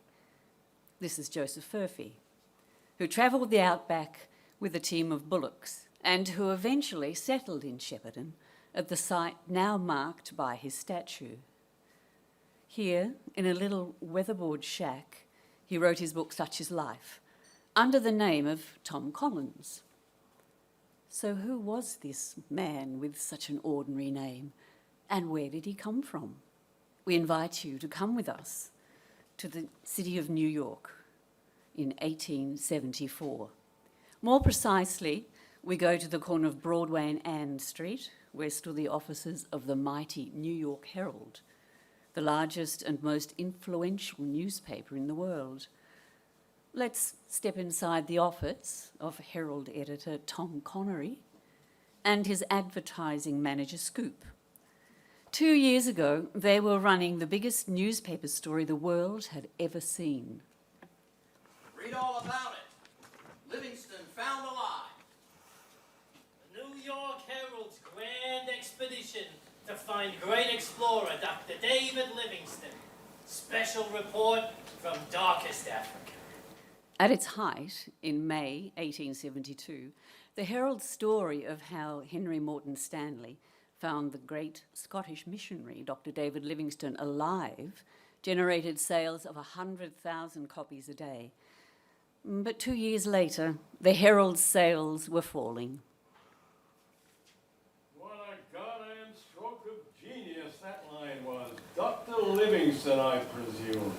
This is Joseph Furphy, who travelled the outback with a team of bullocks and who eventually settled in Shepparton at the site now marked by his statue. Here, in a little weatherboard shack, he wrote his book Such is Life, under the name of Tom Collins. So who was this man with such an ordinary name, and where did he come from? We invite you to come with us to the city of New York in 1874. More precisely, we go to the corner of Broadway and Ann Street, where stood the offices of the mighty New York Herald, the largest and most influential newspaper in the world. Let's step inside the office of Herald editor Tom Connery and his advertising manager Scoop. 2 years ago, they were running the biggest newspaper story the world had ever seen. Read all about it. Livingston found alive. The New York Herald's grand expedition to find great explorer Dr. David Livingstone. Special report from darkest Africa. At its height, in May 1872, the Herald's story of how Henry Morton Stanley found the great Scottish missionary Dr. David Livingstone alive generated sales of 100,000 copies a day. But 2 years later, the Herald's sales were falling. What a goddamn stroke of genius that line was. Dr. Livingstone, I presume.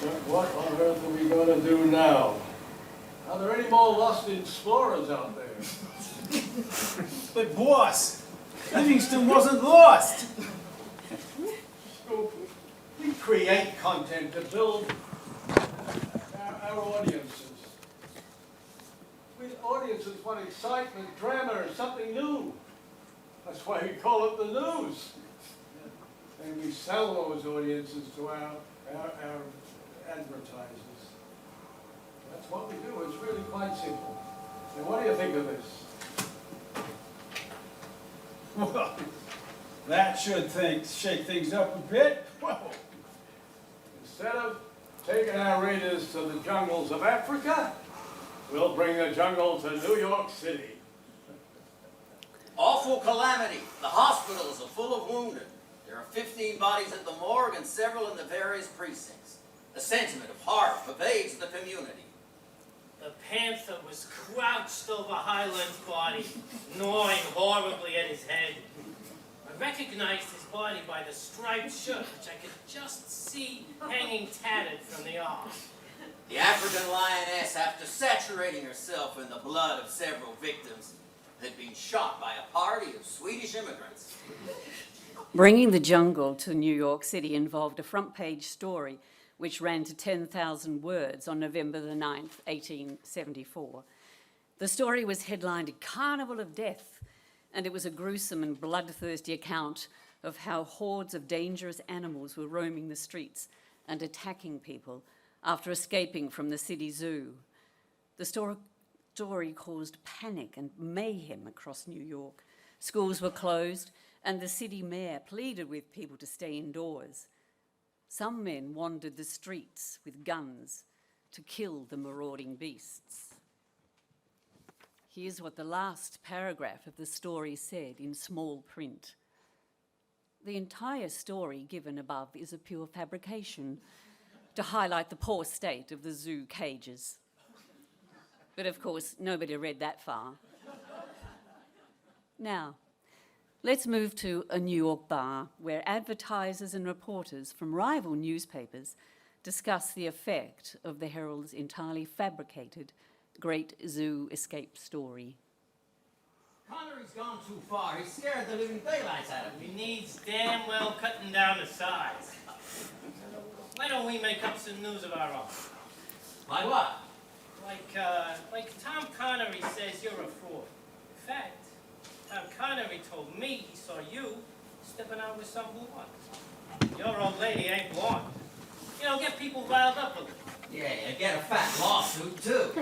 But what on earth are we going to do now? Are there any more lost explorers out there? But boss, Livingstone wasn't lost. Scoop, we create content to build our audiences. Audiences want excitement, drama, or something new. That's why we call it the news. And we sell those audiences to our advertisers. That's what we do. It's really quite simple. And what do you think of this? Well, that should shake things up a bit. Whoa! Instead of taking our readers to the jungles of Africa, we'll bring the jungle to New York City. Awful calamity. The hospitals are full of wounded. There are 15 bodies at the morgue and several in the various precincts. A sentiment of horror pervades the community. The panther was crouched over Highland's body, gnawing horribly at his head. I recognized his body by the striped shirt, which I could just see hanging tattered from the arm. The African lioness, after saturating herself in the blood of several victims, had been shot by a party of Swedish immigrants. Bringing the jungle to New York City involved a front-page story which ran to 10,000 words on November the 9th, 1874. The story was headlined Carnival of Death, and it was a gruesome and bloodthirsty account of how hordes of dangerous animals were roaming the streets and attacking people after escaping from the city zoo. The story caused panic and mayhem across New York. Schools were closed, and the city mayor pleaded with people to stay indoors. Some men wandered the streets with guns to kill the marauding beasts. Here's what the last paragraph of the story said in small print. The entire story given above is a pure fabrication to highlight the poor state of the zoo cages. But of course, nobody read that far. Now, let's move to a New York bar where advertisers and reporters from rival newspapers discuss the effect of the Herald's entirely fabricated Great Zoo Escape story. Connery's gone too far. He scared the living daylights out of me. He needs damn well cutting down the size. Why don't we make up some news of our own? Like what? Like Tom Connery says you're a fraud. In fact, Tom Connery told me he saw you stepping out with some blonde. Your old lady ain't blonde. You know, get people riled up a little. Yeah, you get a fat lawsuit, too.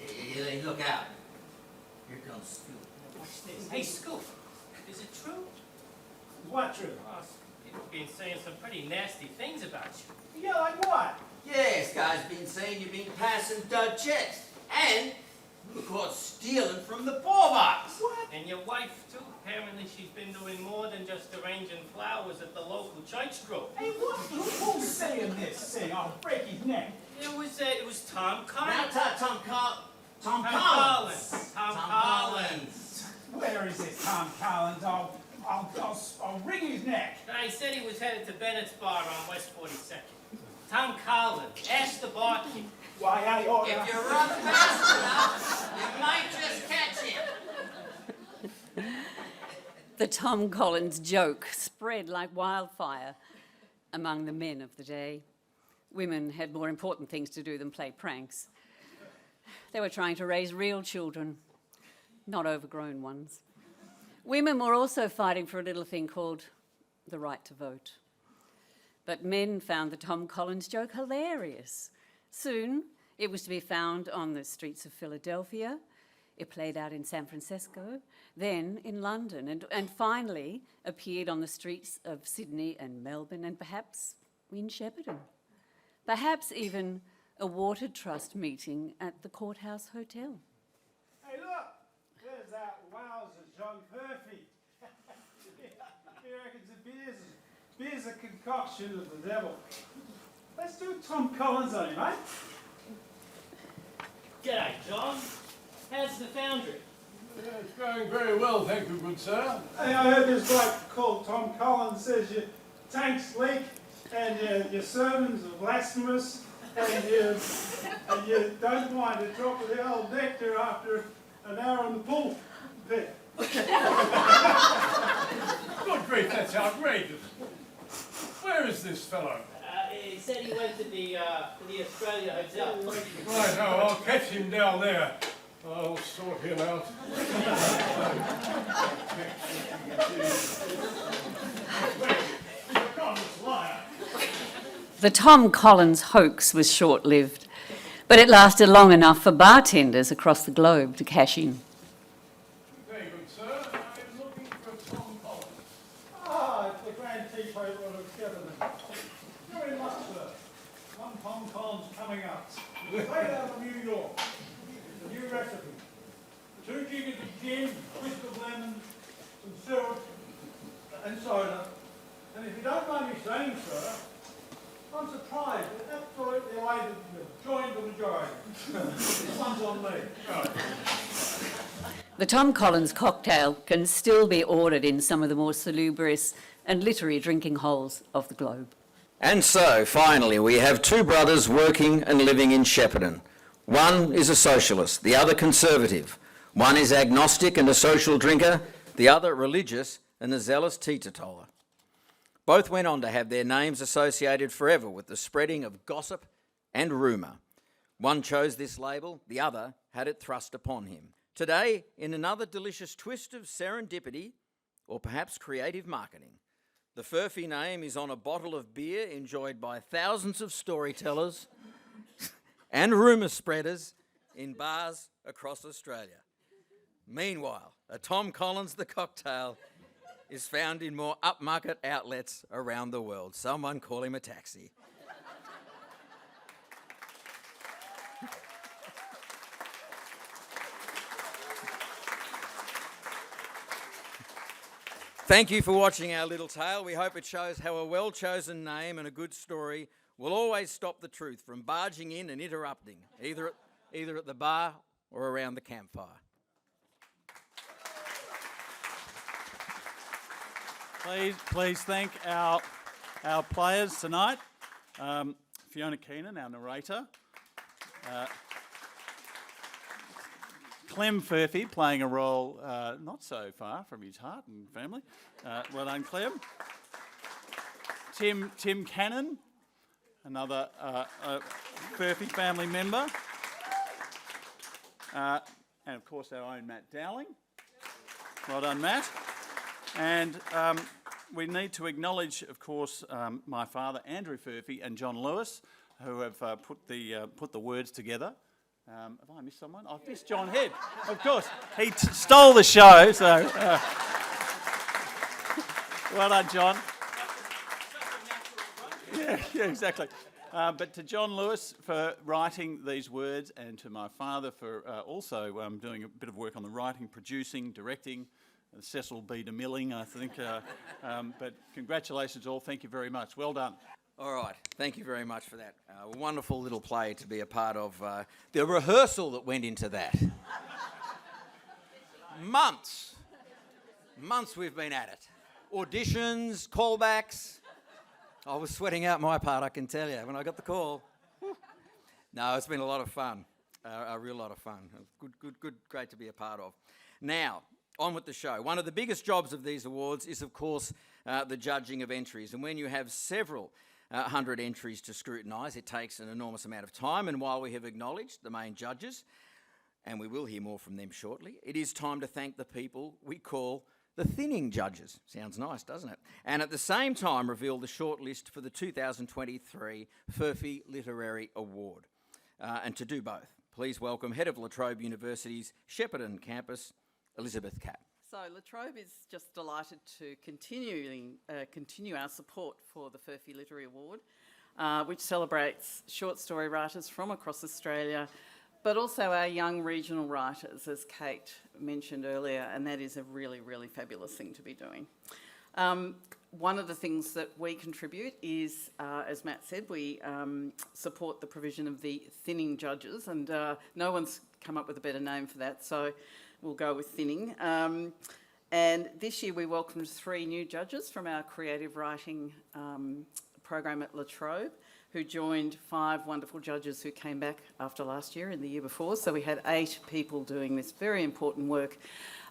Hey, look out. Here comes Scoop. What's this? Hey, Scoop, is it true? What true? Oh, people have been saying some pretty nasty things about you. Yeah, like what? Yes, guys been saying you've been passing dud checks. And you were caught stealing from the poor box. What? And your wife too. Apparently she's been doing more than just arranging flowers at the local church group. Hey, who's saying this? Saying I'll break his neck. It was Tom Collins. Tom Collins. Tom Collins. Where is this Tom Collins? I'll wring his neck. I said he was headed to Bennett's Bar on West 42nd. Tom Collins. Ask the barkeep. Why, I ought If you run fast enough, you might just catch him. The Tom Collins joke spread like wildfire among the men of the day. Women had more important things to do than play pranks. They were trying to raise real children, not overgrown ones. Women were also fighting for a little thing called the right to vote. But men found the Tom Collins joke hilarious. Soon, it was to be found on the streets of Philadelphia. It played out in San Francisco, then in London, and finally appeared on the streets of Sydney and Melbourne, and perhaps in Shepparton. Perhaps even a water trust meeting at the Courthouse Hotel. Hey, look! There's that wowzer John Furphy. He reckons the beer's a concoction of the devil. Let's do Tom Collins on him, mate. G'day, John. How's the foundry? Yeah, it's going very well, thank you, good sir. Hey, I heard this bloke called Tom Collins says your tanks leak and your sermons are blasphemous and you don't mind a drop of the old nectar after an hour on the pool pit. Good grief, that's outrageous. Where is this fellow? He said he went to the Australia Hotel. Right, no, I'll catch him down there. I'll sort him out. The Tom Collins hoax was short-lived, but it lasted long enough for bartenders across the globe to cash in. Very good, sir. I'm looking for Tom Collins. Ah, it's the grand teetotal of Shepparton. Very much, sir. One Tom Collins coming up. Straight out of New York. The new recipe. 2 jiggers of gin, twist of lemon, some syrup, and soda. And if you don't mind me saying, sir, I'm surprised and absolutely elated to join the majority. This one's on me. Right. The Tom Collins cocktail can still be ordered in some of the more salubrious and literary drinking holes of the globe. And so, finally, we have two brothers working and living in Shepparton. One is a socialist, the other conservative. One is agnostic and a social drinker, the other religious and a zealous teetotaler. Both went on to have their names associated forever with the spreading of gossip and rumour. One chose this label, the other had it thrust upon him. Today, in another delicious twist of serendipity, or perhaps creative marketing, the Furphy name is on a bottle of beer enjoyed by thousands of storytellers and rumour spreaders in bars across Australia. Meanwhile, a Tom Collins the cocktail is found in more upmarket outlets around the world. Someone call him a taxi. Thank you for watching our little tale. We hope it shows how a well-chosen name and a good story will always stop the truth from barging in and interrupting, either at the bar or around the campfire. Please thank our players tonight. Fiona Keenan, our narrator. Clem Furphy playing a role not so far from his heart and family. Well done, Clem. Tim Cannon, another Furphy family member. And of course our own Matt Dowling. Well done, Matt. And we need to acknowledge, of course, my father, Andrew Furphy, and John Lewis, who have put the words together. Have I missed someone? I've missed John Head, of course. He stole the show, so well done, John. Yeah, exactly. But to John Lewis for writing these words, and to my father for also doing a bit of work on the writing, producing, directing, Cecil B. DeMilling, I think. But congratulations all. Thank you very much. Well done. All right, thank you very much for that. A wonderful little play to be a part of. The rehearsal that went into that. Months we've been at it. Auditions, callbacks. I was sweating out my part, I can tell you, when I got the call. No, it's been a lot of fun, a real lot of fun. Good, great to be a part of. Now, on with the show. One of the biggest jobs of these awards is, of course, the judging of entries. And when you have several hundred entries to scrutinise, it takes an enormous amount of time. And while we have acknowledged the main judges, and we will hear more from them shortly, it is time to thank the people we call the thinning judges. Sounds nice, doesn't it? And at the same time reveal the shortlist for the 2023 Furphy Literary Award. And to do both, please welcome Head of La Trobe University's Shepparton campus, Elizabeth Capp. So La Trobe is just delighted to continue our support for the Furphy Literary Award, which celebrates short story writers from across Australia, but also our young regional writers, as Kate mentioned earlier, and that is a really, really fabulous thing to be doing. One of the things that we contribute is, as Matt said, we support the provision of the thinning judges, and no one's come up with a better name for that, so we'll go with thinning. And this year we welcomed 3 new judges from our creative writing program at La Trobe, who joined 5 wonderful judges who came back after last year and the year before. So we had 8 people doing this very important work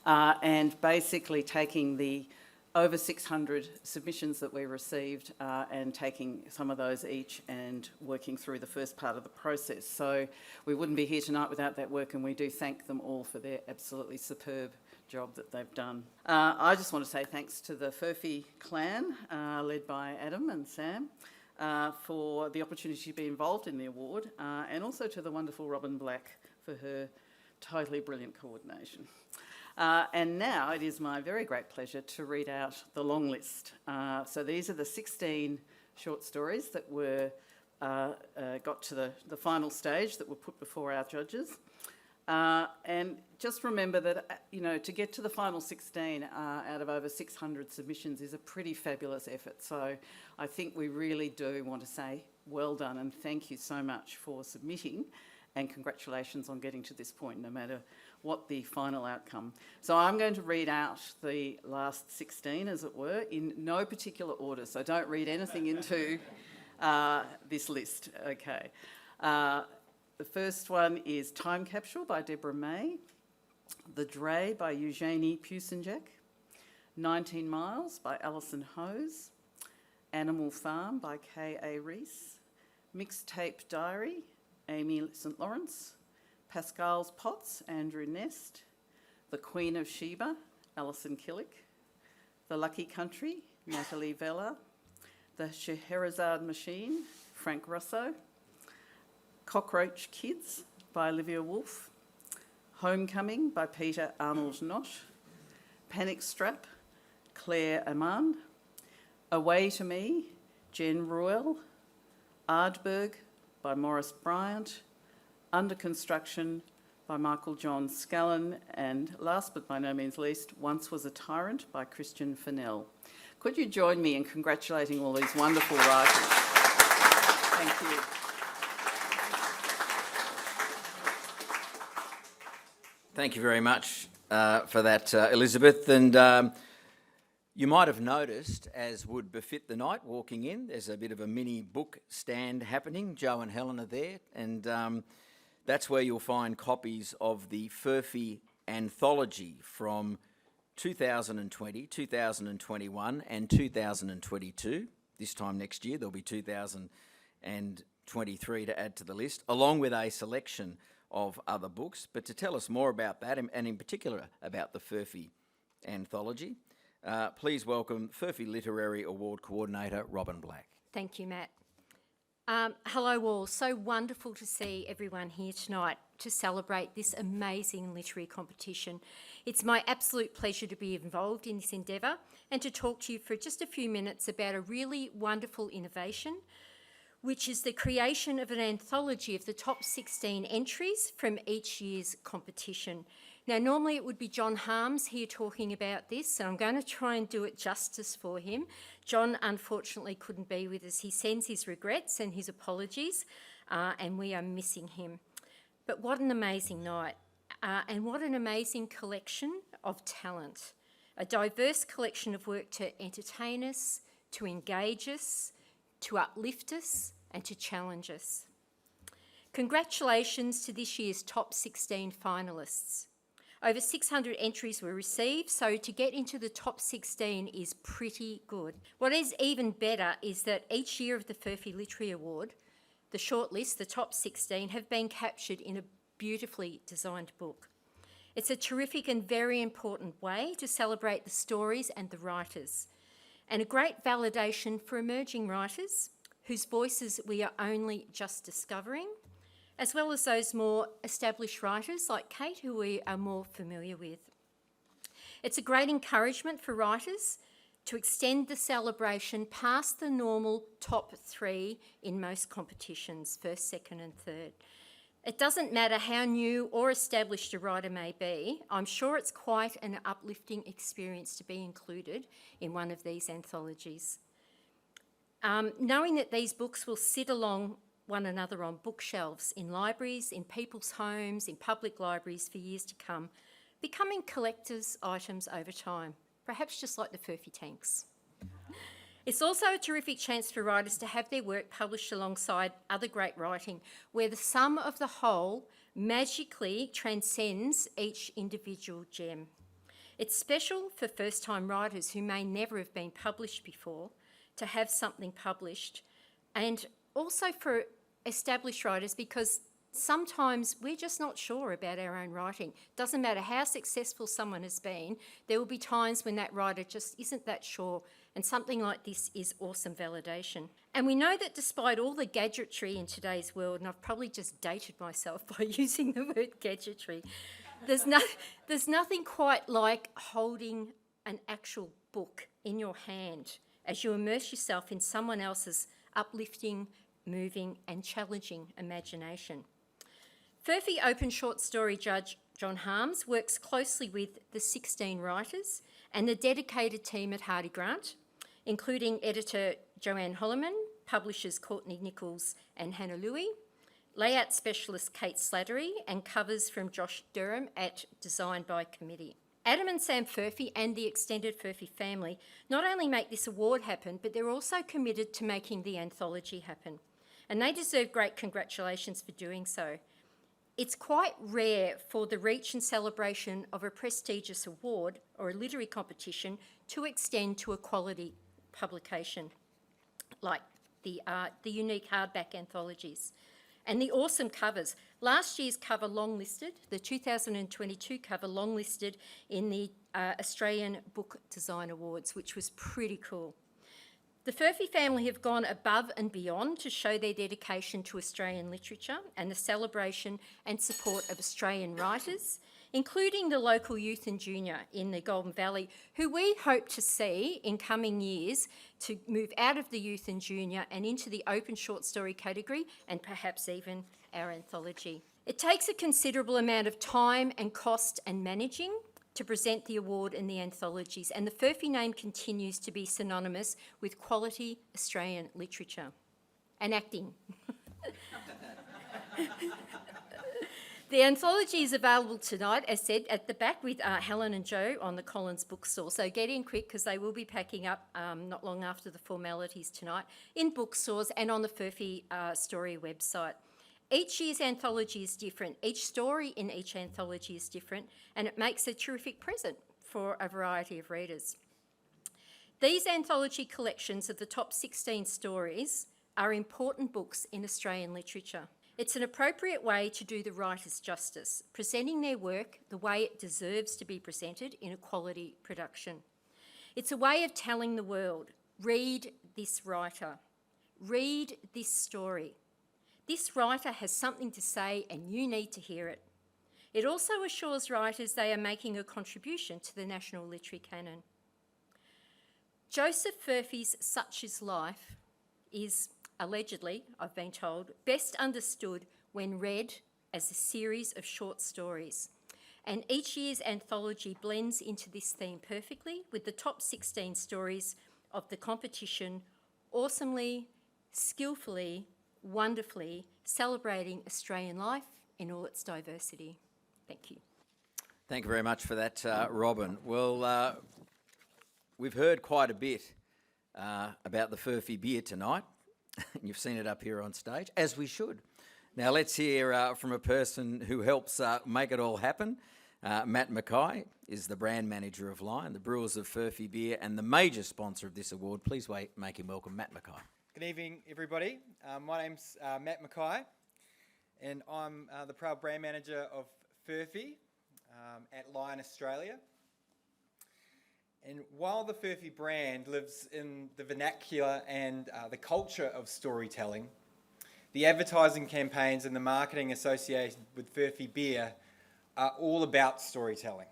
and basically taking the over 600 submissions that we received and taking some of those each and working through the first part of the process. So we wouldn't be here tonight without that work, and we do thank them all for their absolutely superb job that they've done. I just want to say thanks to the Furphy clan, led by Adam and Sam, for the opportunity to be involved in the award, and also to the wonderful Robin Black for her totally brilliant coordination. And now it is my very great pleasure to read out the long list. So these are the 16 short stories that were got to the final stage that were put before our judges. And just remember that, to get to the final 16 out of over 600 submissions is a pretty fabulous effort. So I think we really do want to say well done and thank you so much for submitting, and congratulations on getting to this point, no matter what the final outcome. So I'm going to read out the last 16, as it were, in no particular order. So don't read anything into this list, okay. The first one is Time Capsule by Deborah May, The Dray by Eugenie Pusenjak, 19 Miles by Alison Hose, Animal Farm by K.A. Rees, Mixtape Diary, Amy St Lawrence, Pascal's Pots, Andrew Nest, The Queen of Sheba, Alison Killick, The Lucky Country, Natalie Vella, The Scheherazade Machine, Frank Russo, Cockroach Kids by Olivia Wolfe, Homecoming by Peter Arnold Knott, Panic Strap, Claire Aman, Away to Me, Jen Ruel, Ardberg by Morris Bryant, Under Construction by Michael John Scallon, and last but by no means least, Once Was a Tyrant by Christian Fennell. Could you join me in congratulating all these wonderful writers? Thank you. Thank you very much for that, Elizabeth. And you might have noticed, as would befit the night, walking in, there's a bit of a mini book stand happening. Joe and Helen are there, and that's where you'll find copies of the Furphy anthology from 2020, 2021 and 2022. This time next year there'll be 2023 to add to the list, along with a selection of other books. But to tell us more about that, and in particular about the Furphy anthology, please welcome Furphy Literary Award Coordinator Robin Black. Thank you, Matt. Hello all. So wonderful to see everyone here tonight to celebrate this amazing literary competition. It's my absolute pleasure to be involved in this endeavour and to talk to you for just a few minutes about a really wonderful innovation which is the creation of an anthology of the top 16 entries from each year's competition. Now, normally it would be John Harms here talking about this, and I'm going to try and do it justice for him. John unfortunately couldn't be with us. He sends his regrets and his apologies, and we are missing him. But what an amazing night, and what an amazing collection of talent. A diverse collection of work to entertain us, to engage us, to uplift us, and to challenge us. Congratulations to this year's top 16 finalists. Over 600 entries were received, so to get into the top 16 is pretty good. What is even better is that each year of the Furphy Literary Award, the shortlist, the top 16, have been captured in a beautifully designed book. It's a terrific and very important way to celebrate the stories and the writers, and a great validation for emerging writers whose voices we are only just discovering, as well as those more established writers like Kate, who we are more familiar with. It's a great encouragement for writers to extend the celebration past the normal top 3 in most competitions, first, second and third. It doesn't matter how new or established a writer may be, I'm sure it's quite an uplifting experience to be included in one of these anthologies. Knowing that these books will sit along one another on bookshelves, in libraries, in people's homes, in public libraries for years to come, becoming collector's items over time, perhaps just like the Furphy tanks. It's also a terrific chance for writers to have their work published alongside other great writing, where the sum of the whole magically transcends each individual gem. It's special for first-time writers who may never have been published before to have something published, and also for established writers, because sometimes we're just not sure about our own writing. Doesn't matter how successful someone has been, there will be times when that writer just isn't that sure, and something like this is awesome validation. And we know that despite all the gadgetry in today's world, and I've probably just dated myself by using the word gadgetry, there's nothing quite like holding an actual book in your hand as you immerse yourself in someone else's uplifting, moving and challenging imagination. Furphy Open Short Story Judge John Harms works closely with the 16 writers and the dedicated team at Hardy Grant, including editor Joanne Holloman, publishers Courtney Nichols and Hannah Louie, layout specialist Kate Slattery, and covers from Josh Durham at Design by Committee. Adam and Sam Furphy and the extended Furphy family not only make this award happen, but they're also committed to making the anthology happen. And they deserve great congratulations for doing so. It's quite rare for the reach and celebration of a prestigious award or a literary competition to extend to a quality publication, like the unique hardback anthologies. And the awesome covers. Last year's cover longlisted, the 2022 cover longlisted in the Australian Book Design Awards, which was pretty cool. The Furphy family have gone above and beyond to show their dedication to Australian literature and the celebration and support of Australian writers, including the local youth and junior in the Golden Valley, who we hope to see in coming years to move out of the youth and junior and into the open short story category and perhaps even our anthology. It takes a considerable amount of time and cost and managing to present the award and the anthologies, and the Furphy name continues to be synonymous with quality Australian literature and acting. The anthology is available tonight, as said, at the back with Helen and Joe on the Collins bookstore. So get in quick because they will be packing up not long after the formalities tonight in bookstores and on the Furphy Story website. Each year's anthology is different. Each story in each anthology is different, and it makes a terrific present for a variety of readers. These anthology collections of the top 16 stories are important books in Australian literature. It's an appropriate way to do the writers justice, presenting their work the way it deserves to be presented in a quality production. It's a way of telling the world, read this writer, read this story. This writer has something to say and you need to hear it. It also assures writers they are making a contribution to the national literary canon. Joseph Furphy's Such Is Life is allegedly, I've been told, best understood when read as a series of short stories. And each year's anthology blends into this theme perfectly, with the top 16 stories of the competition awesomely, skillfully, wonderfully celebrating Australian life in all its diversity. Thank you. Thank you very much for that, Robin. Well, we've heard quite a bit about the Furphy beer tonight. You've seen it up here on stage, as we should. Now let's hear from a person who helps make it all happen. Matt Mackay is the brand manager of Lion, the brewers of Furphy beer, and the major sponsor of this award. Please make him welcome, Matt Mackay. Good evening, everybody. My name's Matt Mackay, and I'm the proud brand manager of Furphy at Lion Australia. And while the Furphy brand lives in the vernacular and the culture of storytelling, the advertising campaigns and the marketing associated with Furphy beer are all about storytelling.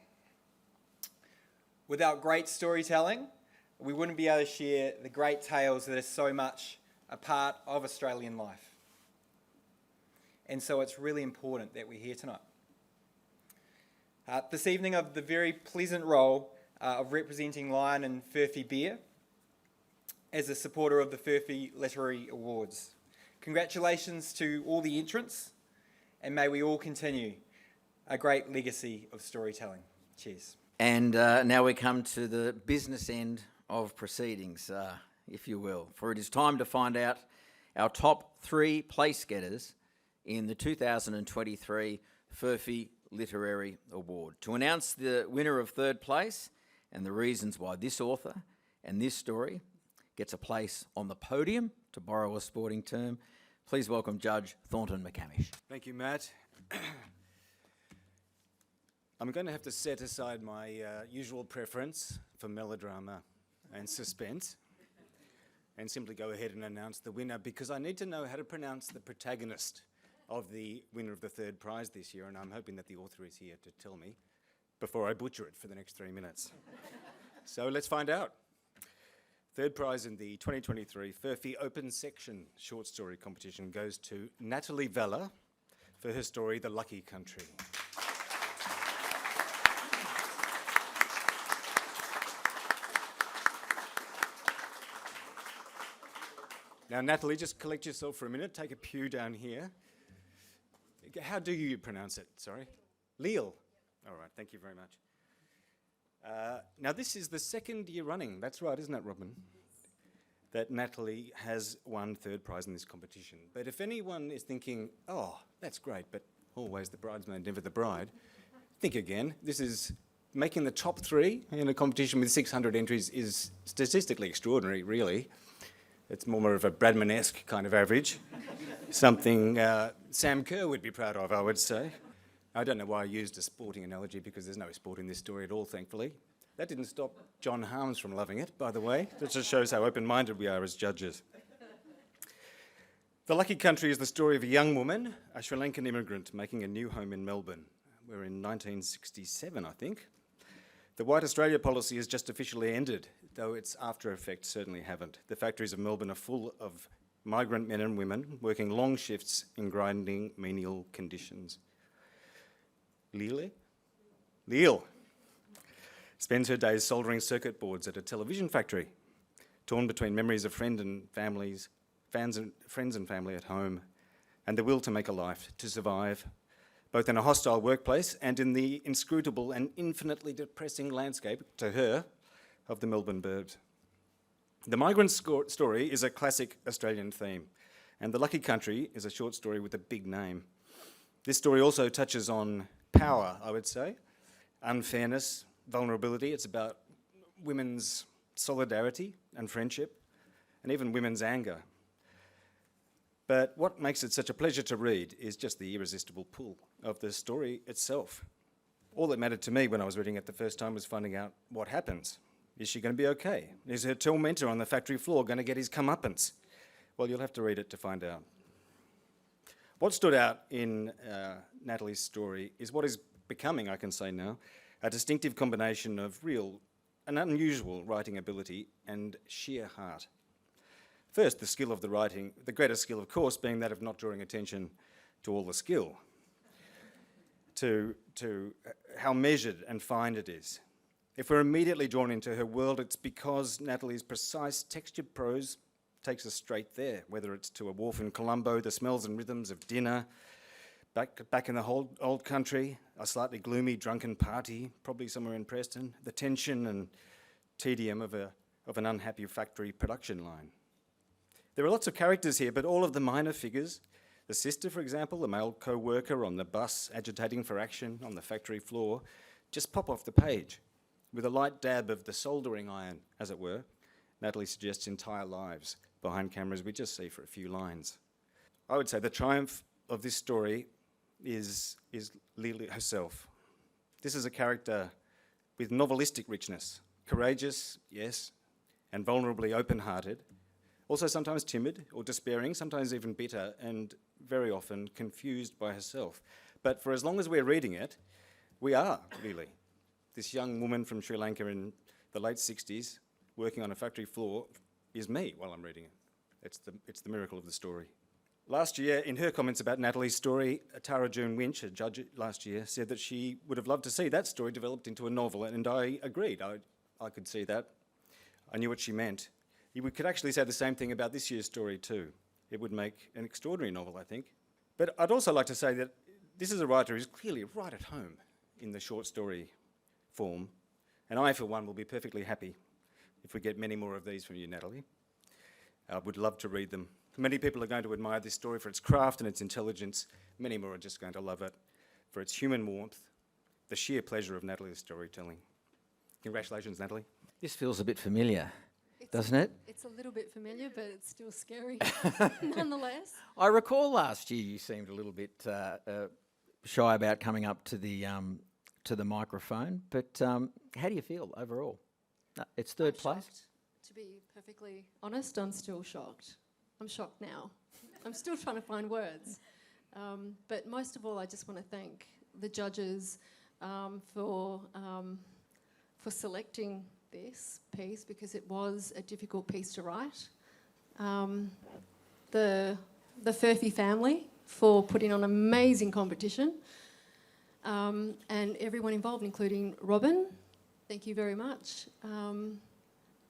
Without great storytelling, we wouldn't be able to share the great tales that are so much a part of Australian life. And so it's really important that we're here tonight. This evening, I have the very pleasant role of representing Lion and Furphy beer as a supporter of the Furphy Literary Awards. Congratulations to all the entrants, and may we all continue a great legacy of storytelling. Cheers. And now we come to the business end of proceedings, if you will, for it is time to find out our top 3 place getters in the 2023 Furphy Literary Award. To announce the winner of 3rd place and the reasons why this author and this story gets a place on the podium, to borrow a sporting term, please welcome Judge Thornton McCamish. Thank you, Matt. I'm going to have to set aside my usual preference for melodrama and suspense and simply go ahead and announce the winner, because I need to know how to pronounce the protagonist of the winner of the 3rd prize this year, and I'm hoping that the author is here to tell me before I butcher it for the next 3 minutes. So let's find out. 3rd prize in the 2023 Furphy Open Section Short Story Competition goes to Natalie Vella for her story, The Lucky Country. Now, Natalie, just collect yourself for a minute. Take a pew down here. How do you pronounce it? Sorry? Leal. All right, thank you very much. Now, this is the 2nd year running. That's right, isn't it, Robin? That Natalie has won 3rd prize in this competition. But if anyone is thinking, oh, that's great, but always the bridesmaid, never the bride, think again. This is making the top 3 in a competition with 600 entries is statistically extraordinary, really. It's more of a Bradman-esque kind of average. Something Sam Kerr would be proud of, I would say. I don't know why I used a sporting analogy, because there's no sport in this story at all, thankfully. That didn't stop John Harms from loving it, by the way. That just shows how open-minded we are as judges. The Lucky Country is the story of a young woman, a Sri Lankan immigrant, making a new home in Melbourne. We're in 1967, I think. The White Australia policy has just officially ended, though its after effects certainly haven't. The factories of Melbourne are full of migrant men and women working long shifts in grinding, menial conditions. Leal spends her days soldering circuit boards at a television factory, torn between memories of friends and family at home, and the will to make a life, to survive, both in a hostile workplace and in the inscrutable and infinitely depressing landscape, to her, of the Melbourne burbs. The migrant story is a classic Australian theme, and The Lucky Country is a short story with a big name. This story also touches on power, I would say, unfairness, vulnerability. It's about women's solidarity and friendship, and even women's anger. But what makes it such a pleasure to read is just the irresistible pull of the story itself. All that mattered to me when I was reading it the first time was finding out what happens. Is she going to be okay? Is her tormentor on the factory floor going to get his comeuppance? Well, you'll have to read it to find out. What stood out in Natalie's story is what is becoming, I can say now, a distinctive combination of real and unusual writing ability and sheer heart. First, the skill of the writing, the greatest skill, of course, being that of not drawing attention to all the skill, to how measured and fine it is. If we're immediately drawn into her world, it's because Natalie's precise, textured prose takes us straight there, whether it's to a wharf in Colombo, the smells and rhythms of dinner, back in the old country, a slightly gloomy drunken party, probably somewhere in Preston, the tension and tedium of an unhappy factory production line. There are lots of characters here, but all of the minor figures, the sister, for example, the male co-worker on the bus agitating for action on the factory floor, just pop off the page. With a light dab of the soldering iron, as it were, Natalie suggests entire lives behind cameras we just see for a few lines. I would say the triumph of this story is Lily herself. This is a character with novelistic richness, courageous, yes, and vulnerably open-hearted, also sometimes timid or despairing, sometimes even bitter, and very often confused by herself. But for as long as we're reading it, we are Lily, this young woman from Sri Lanka in the late 60s, working on a factory floor, is me while I'm reading it. It's the miracle of the story. Last year, in her comments about Natalie's story, Tara June Winch, a judge last year, said that she would have loved to see that story developed into a novel, and I agreed. I could see that. I knew what she meant. We could actually say the same thing about this year's story too. It would make an extraordinary novel, I think. But I'd also like to say that this is a writer who's clearly right at home in the short story form, and I, for one, will be perfectly happy if we get many more of these from you, Natalie. I would love to read them. Many people are going to admire this story for its craft and its intelligence. Many more are just going to love it for its human warmth, the sheer pleasure of Natalie's storytelling. Congratulations, Natalie. This feels a bit familiar, doesn't it? It's a little bit familiar, but it's still scary nonetheless. I recall last year you seemed a little bit shy about coming up to the microphone, but how do you feel overall? It's third place. Shocked. To be perfectly honest, I'm still shocked. I'm shocked now. I'm still trying to find words. But most of all, I just want to thank the judges for selecting this piece, because it was a difficult piece to write. The Furphy family for putting on an amazing competition, and everyone involved, including Robin. Thank you very much.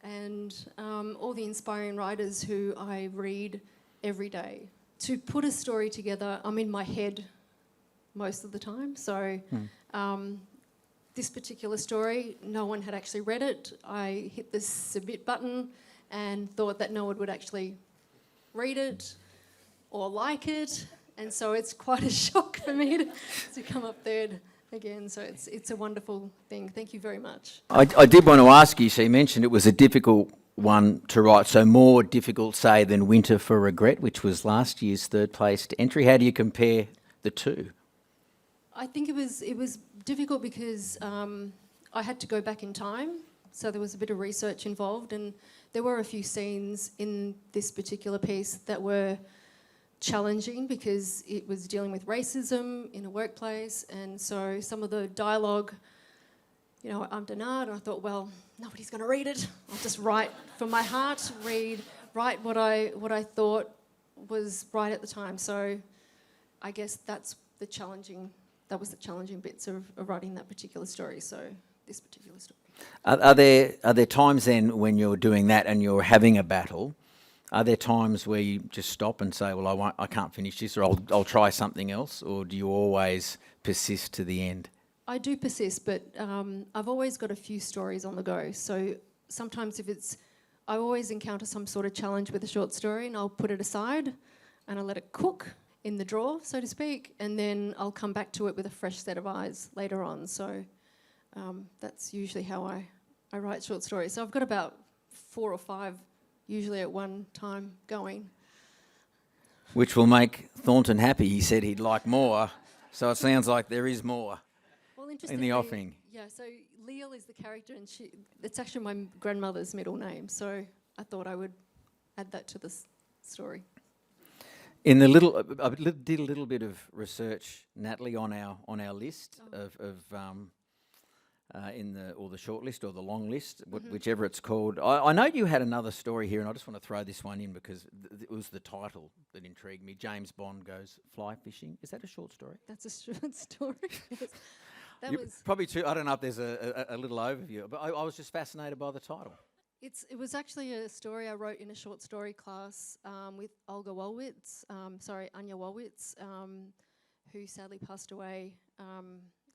And all the inspiring writers who I read every day. To put a story together, I'm in my head most of the time. So this particular story, no one had actually read it. I hit the submit button and thought that no one would actually read it or like it. And so it's quite a shock for me to come up third again, so it's a wonderful thing. Thank you very much. I did want to ask you, so you mentioned it was a difficult one to write, so more difficult, say, than Winter for Regret, which was last year's third placed entry. How do you compare the two? I think it was difficult because I had to go back in time, so there was a bit of research involved, and there were a few scenes in this particular piece that were challenging because it was dealing with racism in a workplace, and so some of the dialogue, you know, I'm denied, and I thought, well, nobody's going to read it. I'll just write from my heart, write what I thought was right at the time. So I guess that was the challenging bits of writing that particular story. So this particular story. Are there times then when you're doing that and you're having a battle? Are there times where you just stop and say, well, I can't finish this, or I'll try something else, or do you always persist to the end? I do persist, but I've always got a few stories on the go. So sometimes I always encounter some sort of challenge with a short story, and I'll put it aside and I'll let it cook in the drawer, so to speak, and then I'll come back to it with a fresh set of eyes later on. So that's usually how I write short stories. So I've got about 4 or 5 usually at one time going. Which will make Thornton happy. He said he'd like more, so it sounds like there is more in the offing. Yeah, so Leal is the character, and it's actually my grandmother's middle name, so I thought I would add that to this story. I did a little bit of research, Natalie, on our list of in the short list or the long list, whichever it's called. I know you had another story here, and I just want to throw this one in because it was the title that intrigued me. James Bond goes fly fishing. Is that a short story? That's a short story. Yes. That You- was. probably too. I don't know if there's a little overview, but I was just fascinated by the title. It was actually a story I wrote in a short story class with Anya Wolwitz, who sadly passed away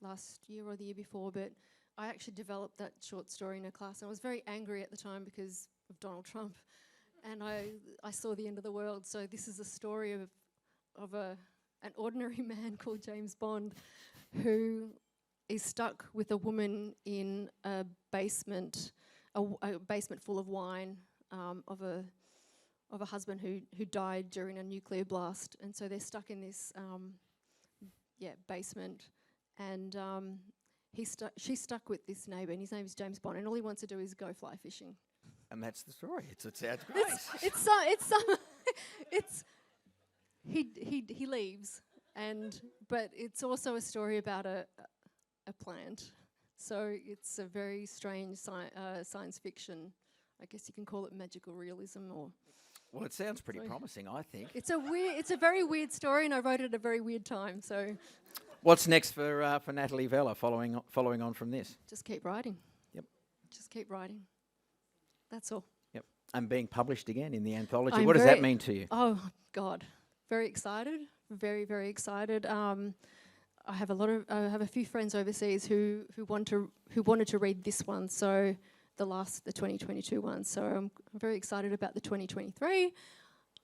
last year or the year before. But I actually developed that short story in a class. I was very angry at the time because of Donald Trump, and I saw the end of the world. So this is a story of an ordinary man called James Bond, who is stuck with a woman in a basement. A basement full of wine of a husband who died during a nuclear blast, and so they're stuck in this basement, and she's stuck with this neighbour, and his name is James Bond, and all he wants to do is go fly fishing. And that's the story. It sounds great. He leaves, but it's also a story about a plant. So it's a very strange science fiction. I guess you can call it magical realism, or. Well, it sounds pretty promising, I think. It's a very weird story, and I wrote it at a very weird time. So. What's next for Natalie Vella following on from this? Just keep writing. Yep. Just keep writing. That's all. Yep. And being published again in the anthology. I'm What does that mean to you? Oh God, very excited. Very, very excited. I have a few friends overseas who wanted to read this one, so the 2022 one. So I'm very excited about the 2023,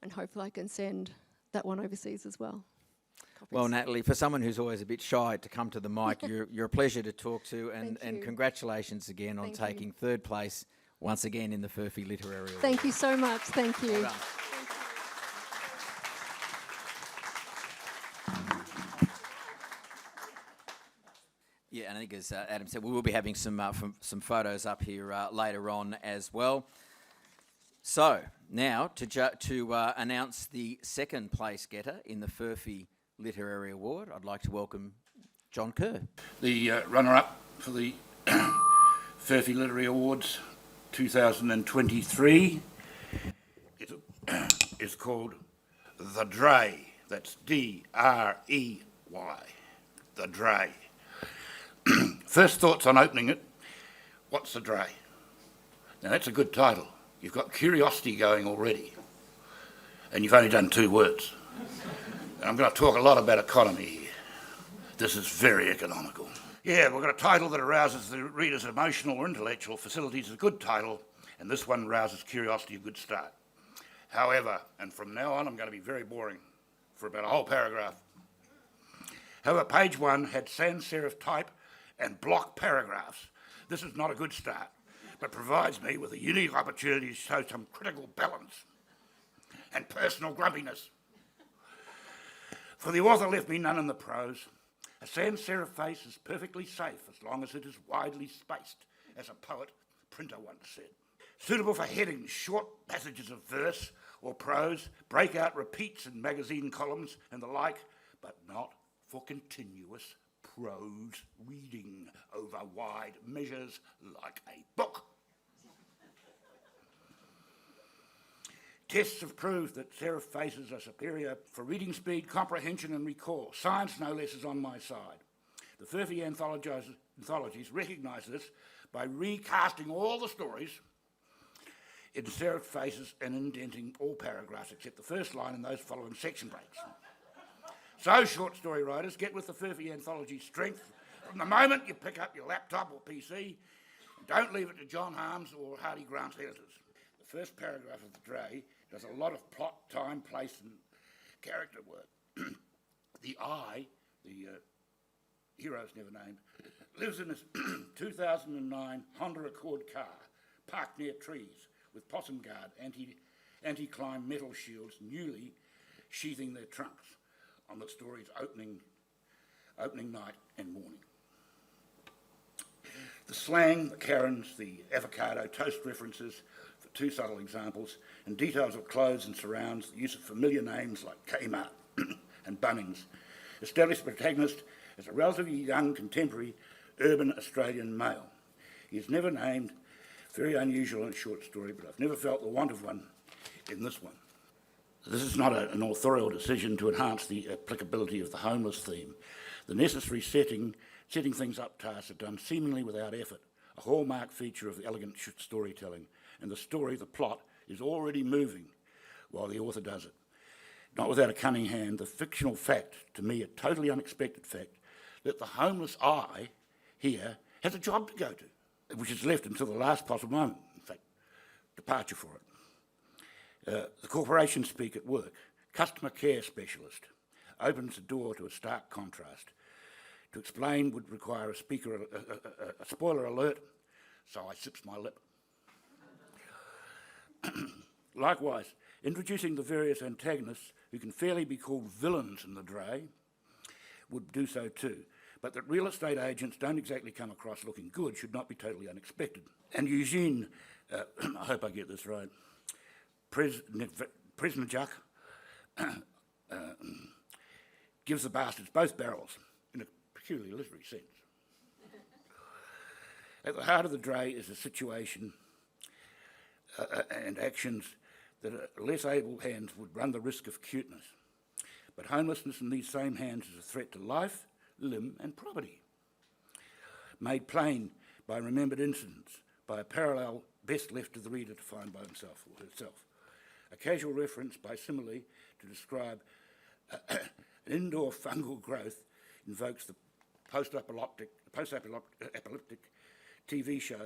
and hopefully I can send that one overseas as well. Copies. Well, Natalie, for someone who's always a bit shy to come to the mic, you're a pleasure to talk to, and congratulations again on taking third place once again in the Furphy Literary Award. Thank you so much. Thank you. Well done. Yeah, and I think as Adam said, we will be having some photos up here later on as well. So now to announce the second place getter in the Furphy Literary Award, I'd like to welcome John Kerr. The runner-up for the Furphy Literary Awards 2023 is called The Dray. That's D-R-E-Y. The Dray. First thoughts on opening it, what's the dray? Now that's a good title. You've got curiosity going already, and you've only done 2 words. And I'm going to talk a lot about economy here. This is very economical. Yeah, we've got a title that arouses the reader's emotional or intellectual facilities, a good title, and this one rouses curiosity, a good start. However, and from now on I'm going to be very boring for about a whole paragraph. However, page 1 had sans serif type and block paragraphs. This is not a good start, but provides me with a unique opportunity to show some critical balance and personal grumpiness. For the author left me none in the prose. A sans serif face is perfectly safe as long as it is widely spaced, as a poet printer once said. Suitable for headings, short passages of verse or prose, breakout repeats in magazine columns and the like, but not for continuous prose reading over wide measures like a book. Tests have proved that serif faces are superior for reading speed, comprehension and recall. Science, no less, is on my side. The Furphy anthologies recognise this by recasting all the stories in serif faces and indenting all paragraphs except the first line and those following section breaks. So, short story writers, get with the Furphy anthology strength from the moment you pick up your laptop or PC. Don't leave it to John Harms or Hardy Grant's editors. The first paragraph of The Dray does a lot of plot, time, place and character work. The hero's never named, lives in his 2009 Honda Accord car, parked near trees, with possum guard anti-climb metal shields newly sheathing their trunks on the story's opening night and morning. The slang, the Karens, the avocado toast references, for 2 subtle examples, and details of clothes and surrounds, the use of familiar names like Kmart and Bunnings, establish the protagonist as a relatively young contemporary urban Australian male. He is never named, very unusual in a short story, but I've never felt the want of one in this one. This is not an authorial decision to enhance the applicability of the homeless theme. The necessary setting things up tasks are done seemingly without effort, a hallmark feature of elegant storytelling, and the plot, is already moving while the author does it. Not without a cunning hand, the fictional fact, to me a totally unexpected fact, that the homeless I here has a job to go to, which is left until the last possible moment, in fact, departure for it. The corporation speak at work. Customer care specialist opens the door to a stark contrast. To explain would require a spoiler alert, so I sips my lip. Likewise, introducing the various antagonists who can fairly be called villains in the dray would do so too. But that real estate agents don't exactly come across looking good should not be totally unexpected. And Eugene, I hope I get this right, Presnajuk gives the bastards both barrels in a peculiarly literary sense. At the heart of the dray is a situation and actions that less able hands would run the risk of cuteness. But homelessness in these same hands is a threat to life, limb and property. Made plain by remembered incidents, by a parallel best left to the reader to find by himself or herself. A casual reference by simile to describe an indoor fungal growth invokes the post-apocalyptic TV show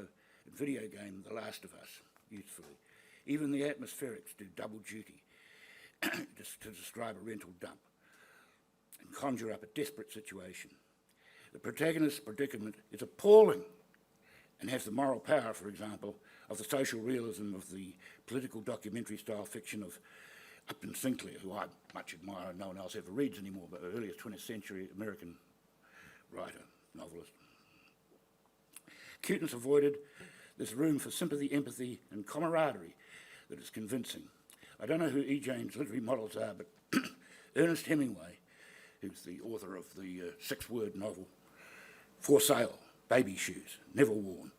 and video game The Last of Us, usefully. Even the atmospherics do double duty just to describe a rental dump and conjure up a desperate situation. The protagonist's predicament is appalling and has the moral power, for example, of the social realism of the political documentary-style fiction of Upton Sinclair, who I much admire and no one else ever reads anymore, but earlier 20th century American writer, novelist. Cuteness avoided, there's room for sympathy, empathy and camaraderie that is convincing. I don't know who E. Jane's literary models are, but Ernest Hemingway, who's the author of the six-word novel, For Sale, Baby Shoes, Never Worn.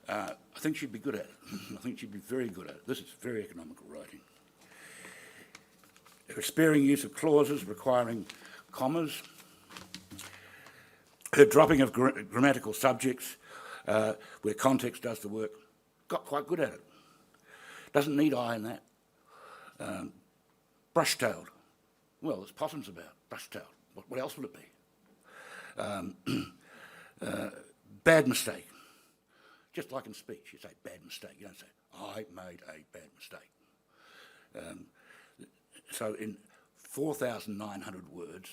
I think she'd be good at it. I think she'd be very good at it. This is very economical writing. Her sparing use of clauses requiring commas, her dropping of grammatical subjects where context does the work, got quite good at it. Doesn't need I in that. Brush-tailed. Well, there's possums about, brush-tailed. What else would it be? Bad mistake. Just like in speech, you say bad mistake. You don't say, I made a bad mistake. So in 4,900 words,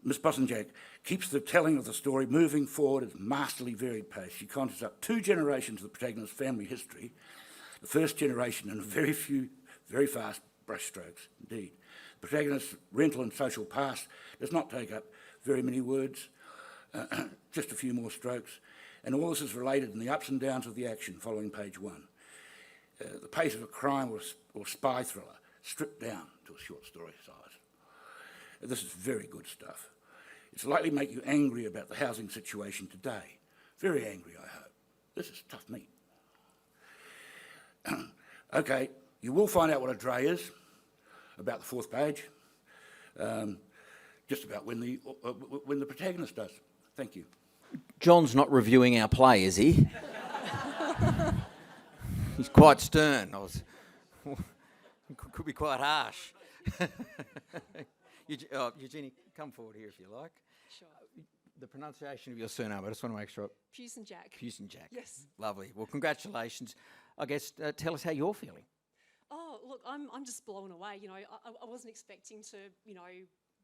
Miss Bosanjak keeps the telling of the story moving forward at a masterly varied pace. She conjures up two generations of the protagonist's family history, the first generation in a very fast brushstrokes indeed. The protagonist's rental and social past does not take up very many words, just a few more strokes, and all this is related in the ups and downs of the action following page one. The pace of a crime or spy thriller stripped down to a short story size. This is very good stuff. It's likely to make you angry about the housing situation today. Very angry, I hope. This is tough meat. Okay, you will find out what a dray is, about the fourth page, just about when the protagonist does. Thank you. John's not reviewing our play, is he? He's quite stern. Could be quite harsh. Eugenie, come forward here if you like. Sure. The pronunciation of your surname, I just want to make sure. Pusenjack. Pusenjack. Yes. Lovely. Well, congratulations. I guess tell us how you're feeling. Oh, look, I'm just blown away. You know, I wasn't expecting to, you know,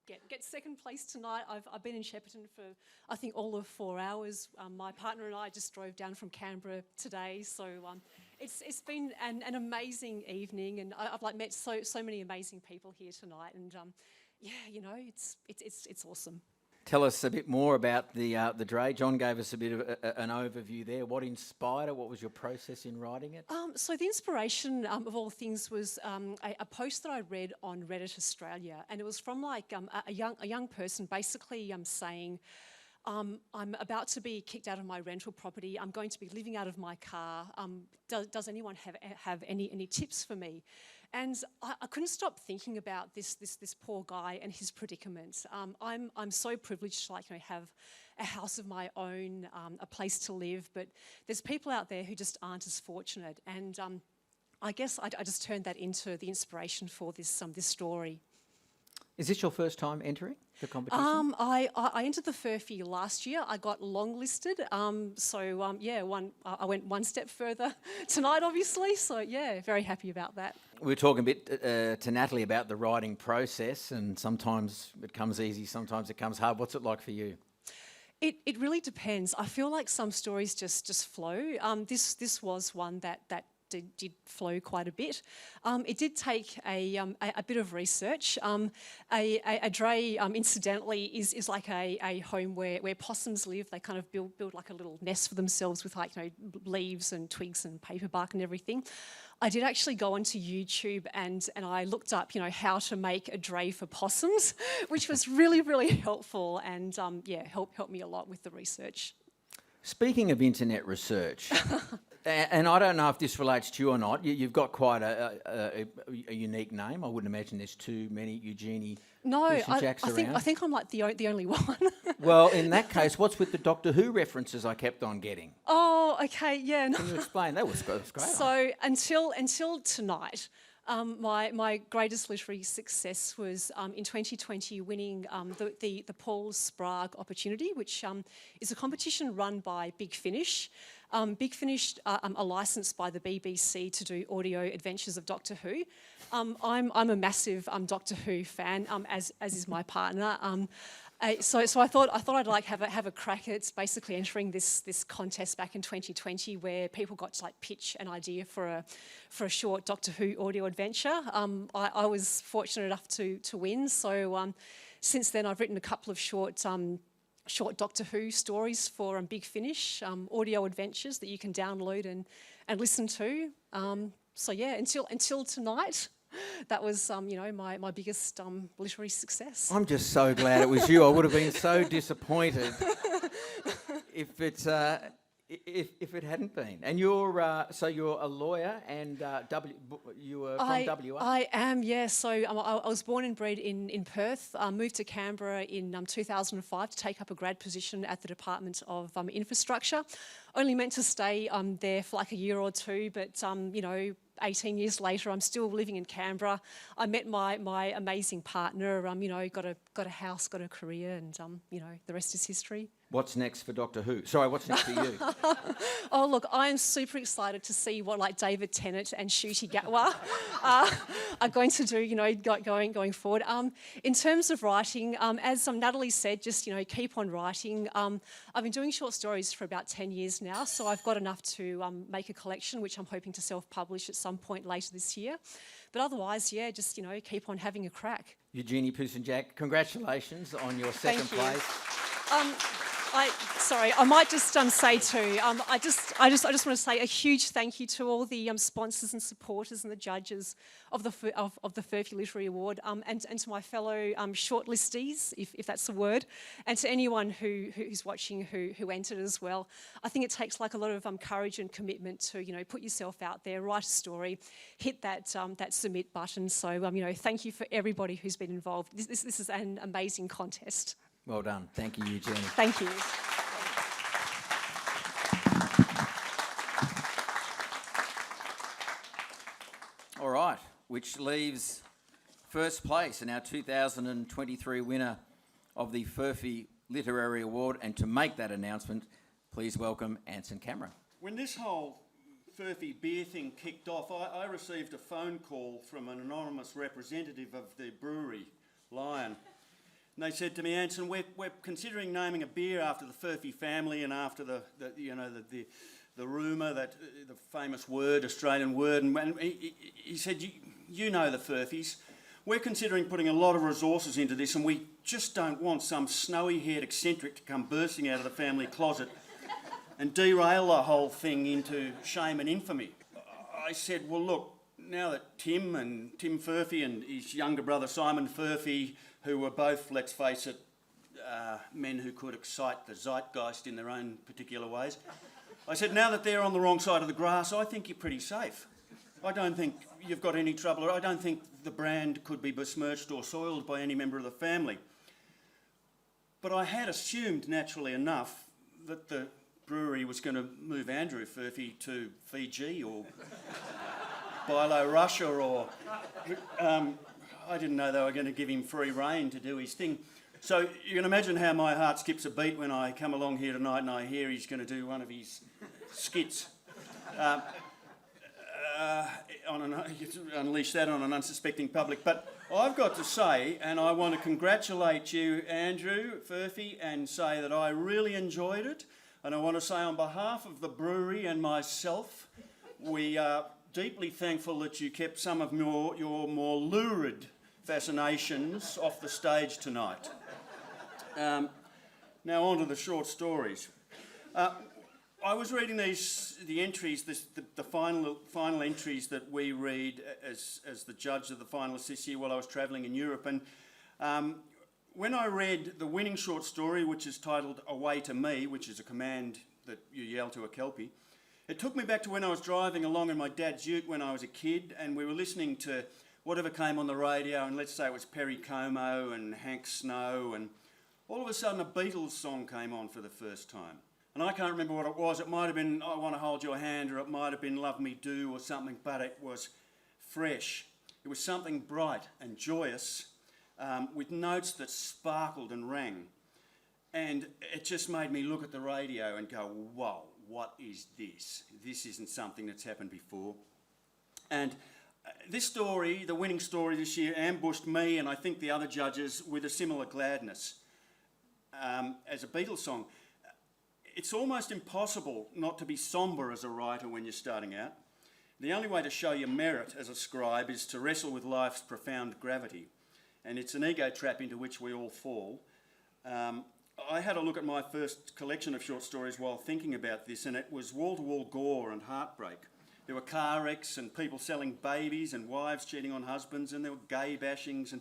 get second place tonight. I've been in Shepparton for, I think, all of 4 hours. My partner and I just drove down from Canberra today, so it's been an amazing evening, and I've met so many amazing people here tonight, and yeah, you know, it's awesome. tell us a bit more about the Dre. John gave us a bit of an overview there. What inspired it? What was your process in writing it? So the inspiration of all things was a post that I read on Reddit Australia, and it was from like a young person basically saying, I'm about to be kicked out of my rental property. I'm going to be living out of my car. Does anyone have any tips for me? And I couldn't stop thinking about this poor guy and his predicament. I'm so privileged to have a house of my own, a place to live, but there's people out there who just aren't as fortunate. And I guess I just turned that into the inspiration for this story. Is this your first time entering the competition? I entered the Furphy last year. I got longlisted. I went one step further tonight, obviously. So yeah, very happy about that. We were talking a bit to Natalie about the writing process, and sometimes it comes easy, sometimes it comes hard. What's it like for you? It really depends. I feel like some stories just flow. This was one that did flow quite a bit. It did take a bit of research. A dray, incidentally, is like a home where possums live. They kind of build like a little nest for themselves with leaves and twigs and paper bark and everything. I did actually go onto YouTube and I looked up, how to make a dray for possums, which was really, really helpful and helped me a lot with the research. Speaking of internet research, and I don't know if this relates to you or not, you've got quite a unique name. I wouldn't imagine there's too many Eugenie Jacks around. I think I'm like the only one. Well, in that case, what's with the Doctor Who references I kept on getting? Oh, okay, yeah. No. Can you explain? That was great. So until tonight, my greatest literary success was in 2020 winning the Paul Sprague Opportunity, which is a competition run by Big Finish. Big Finish are licensed by the BBC to do audio adventures of Doctor Who. I'm a massive Doctor Who fan, as is my partner. So I thought I'd have a crack at basically entering this contest back in 2020, where people got to pitch an idea for a short Doctor Who audio adventure. I was fortunate enough to win. So since then, I've written a couple of short Doctor Who stories for Big Finish, audio adventures that you can download and listen to. Until tonight. That was, my biggest literary success. I'm just so glad it was you. I would have been so disappointed if it hadn't been. And you're a lawyer, and you were from WA. I am, yeah. So I was born and bred in Perth. Moved to Canberra in 2005 to take up a grad position at the Department of Infrastructure. Only meant to stay there for like a year or two, but 18 years later, I'm still living in Canberra. I met my amazing partner. Got a house, got a career, and the rest is history. What's next for Doctor Who? Sorry, what's next for you? Oh, look, I am super excited to see what David Tennant and Ncuti Gatwa are going to do, going forward. In terms of writing, as Natalie said, just keep on writing. I've been doing short stories for about 10 years now, so I've got enough to make a collection, which I'm hoping to self-publish at some point later this year. But otherwise, yeah, just keep on having a crack. Eugenie Jack, congratulations on your second place. I might just say too. I just want to say a huge thank you to all the sponsors and supporters and the judges of the Furphy Literary Award, and to my fellow shortlistees, if that's the word, and to anyone who's watching who entered as well. I think it takes a lot of courage and commitment to put yourself out there, write a story, hit that submit button. So thank you for everybody who's been involved. This is an amazing contest. Well done. Thank you, Eugenie. Thank you. All right, which leaves first place in our 2023 winner of the Furphy Literary Award. And to make that announcement, please welcome Anson Cameron. When this whole Furphy beer thing kicked off, I received a phone call from an anonymous representative of the brewery, Lion. And they said to me, Anson, we're considering naming a beer after the Furphy family and after the rumour, that the famous word, Australian word. And he said, you know the Furphys. we're considering putting a lot of resources into this, and we just don't want some snowy-haired eccentric to come bursting out of the family closet and derail the whole thing into shame and infamy. I said, well, look, now that Tim Furphy and his younger brother Simon Furphy, who were both, let's face it, men who could excite the zeitgeist in their own particular ways, I said, now that they're on the wrong side of the grass, I think you're pretty safe. I don't think you've got any trouble. I don't think the brand could be besmirched or soiled by any member of the family. But I had assumed, naturally enough, that the brewery was going to move Andrew Furphy to Fiji or Russia, or I didn't know they were going to give him free rein to do his thing. So you can imagine how my heart skips a beat when I come along here tonight and I hear he's going to do one of his skits. Unleash that on an unsuspecting public. But I've got to say, and I want to congratulate you, Andrew Furphy, and say that I really enjoyed it. And I want to say on behalf of the brewery and myself, we are deeply thankful that you kept some of your more lurid fascinations off the stage tonight. Now on to the short stories. I was reading the entries, the final entries that we read as the judge of the finalists this year while I was travelling in Europe. And when I read the winning short story, which is titled Away to Me, which is a command that you yell to a Kelpie, it took me back to when I was driving along in my dad's ute when I was a kid, and we were listening to whatever came on the radio, and let's say it was Perry Como and Hank Snow, and all of a sudden a Beatles song came on for the first time. And I can't remember what it was. It might have been I Want to Hold Your Hand, or it might have been Love Me Do or something, but it was fresh. It was something bright and joyous, with notes that sparkled and rang. And it just made me look at the radio and go, whoa, what is this? This isn't something that's happened before. And this story, the winning story this year, ambushed me and I think the other judges with a similar gladness as a Beatles song. It's almost impossible not to be sombre as a writer when you're starting out. The only way to show your merit as a scribe is to wrestle with life's profound gravity. And it's an ego trap into which we all fall. I had a look at my first collection of short stories while thinking about this, and it was wall-to-wall gore and heartbreak. There were car wrecks and people selling babies and wives cheating on husbands, and there were gay bashings.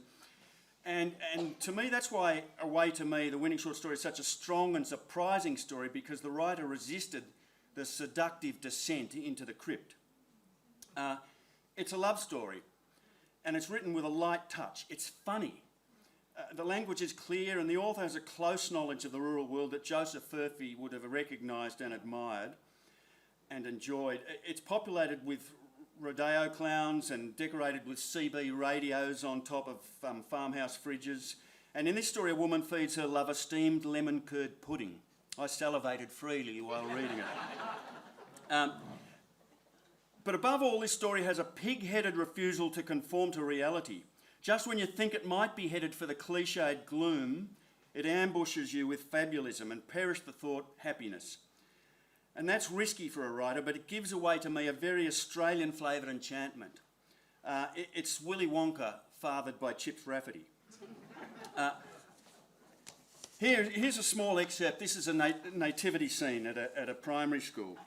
And to me, that's why Away to Me, the winning short story, is such a strong and surprising story, because the writer resisted the seductive descent into the crypt. It's a love story, and it's written with a light touch. It's funny. The language is clear, and the author has a close knowledge of the rural world that Joseph Furphy would have recognised and admired and enjoyed. It's populated with rodeo clowns and decorated with CB radios on top of farmhouse fridges. And in this story, a woman feeds her lover steamed lemon curd pudding. I salivated freely while reading it. But above all, this story has a pig-headed refusal to conform to reality. Just when you think it might be headed for the cliched gloom, it ambushes you with fabulism and, perish the thought, happiness. And that's risky for a writer, but it gives away to me a very Australian-flavoured enchantment. It's Willy Wonka fathered by Chips Rafferty. Here's a small excerpt. This is a nativity scene at a primary school.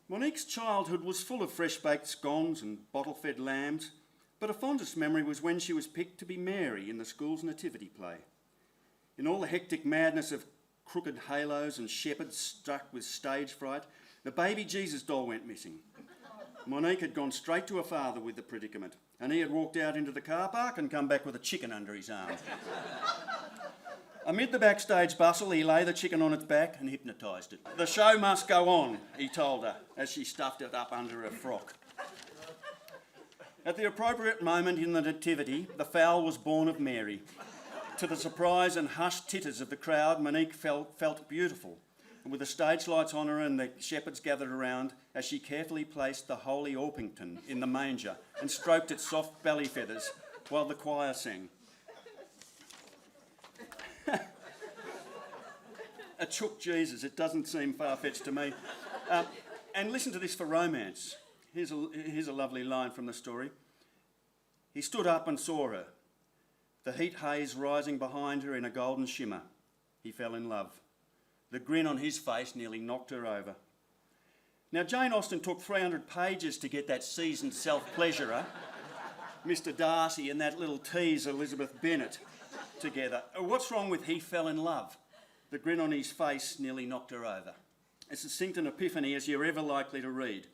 Monique's childhood was full of fresh-baked scones and bottle-fed lambs, but her fondest memory was when she was picked to be Mary in the school's nativity play. In all the hectic madness of crooked halos and shepherds struck with stage fright, the baby Jesus doll went missing. Monique had gone straight to her father with the predicament, and he had walked out into the car park and come back with a chicken under his arm. Amid the backstage bustle, he lay the chicken on its back and hypnotised it. The show must go on, he told her, as she stuffed it up under her frock. At the appropriate moment in the nativity, the fowl was born of Mary. To the surprise and hushed titters of the crowd, Monique felt beautiful, and with the stage lights on her and the shepherds gathered around, as she carefully placed the holy Orpington in the manger and stroked its soft belly feathers while the choir sang. A chook Jesus, it doesn't seem far-fetched to me. And listen to this for romance. Here's a lovely line from the story. He stood up and saw her. the heat haze rising behind her in a golden shimmer. He fell in love. The grin on his face nearly knocked her over. Now, Jane Austen took 300 pages to get that seasoned self-pleasurer, Mr. Darcy, and that little tease, Elizabeth Bennet, together. What's wrong with he fell in love? The grin on his face nearly knocked her over. As succinct an epiphany as you're ever likely to read.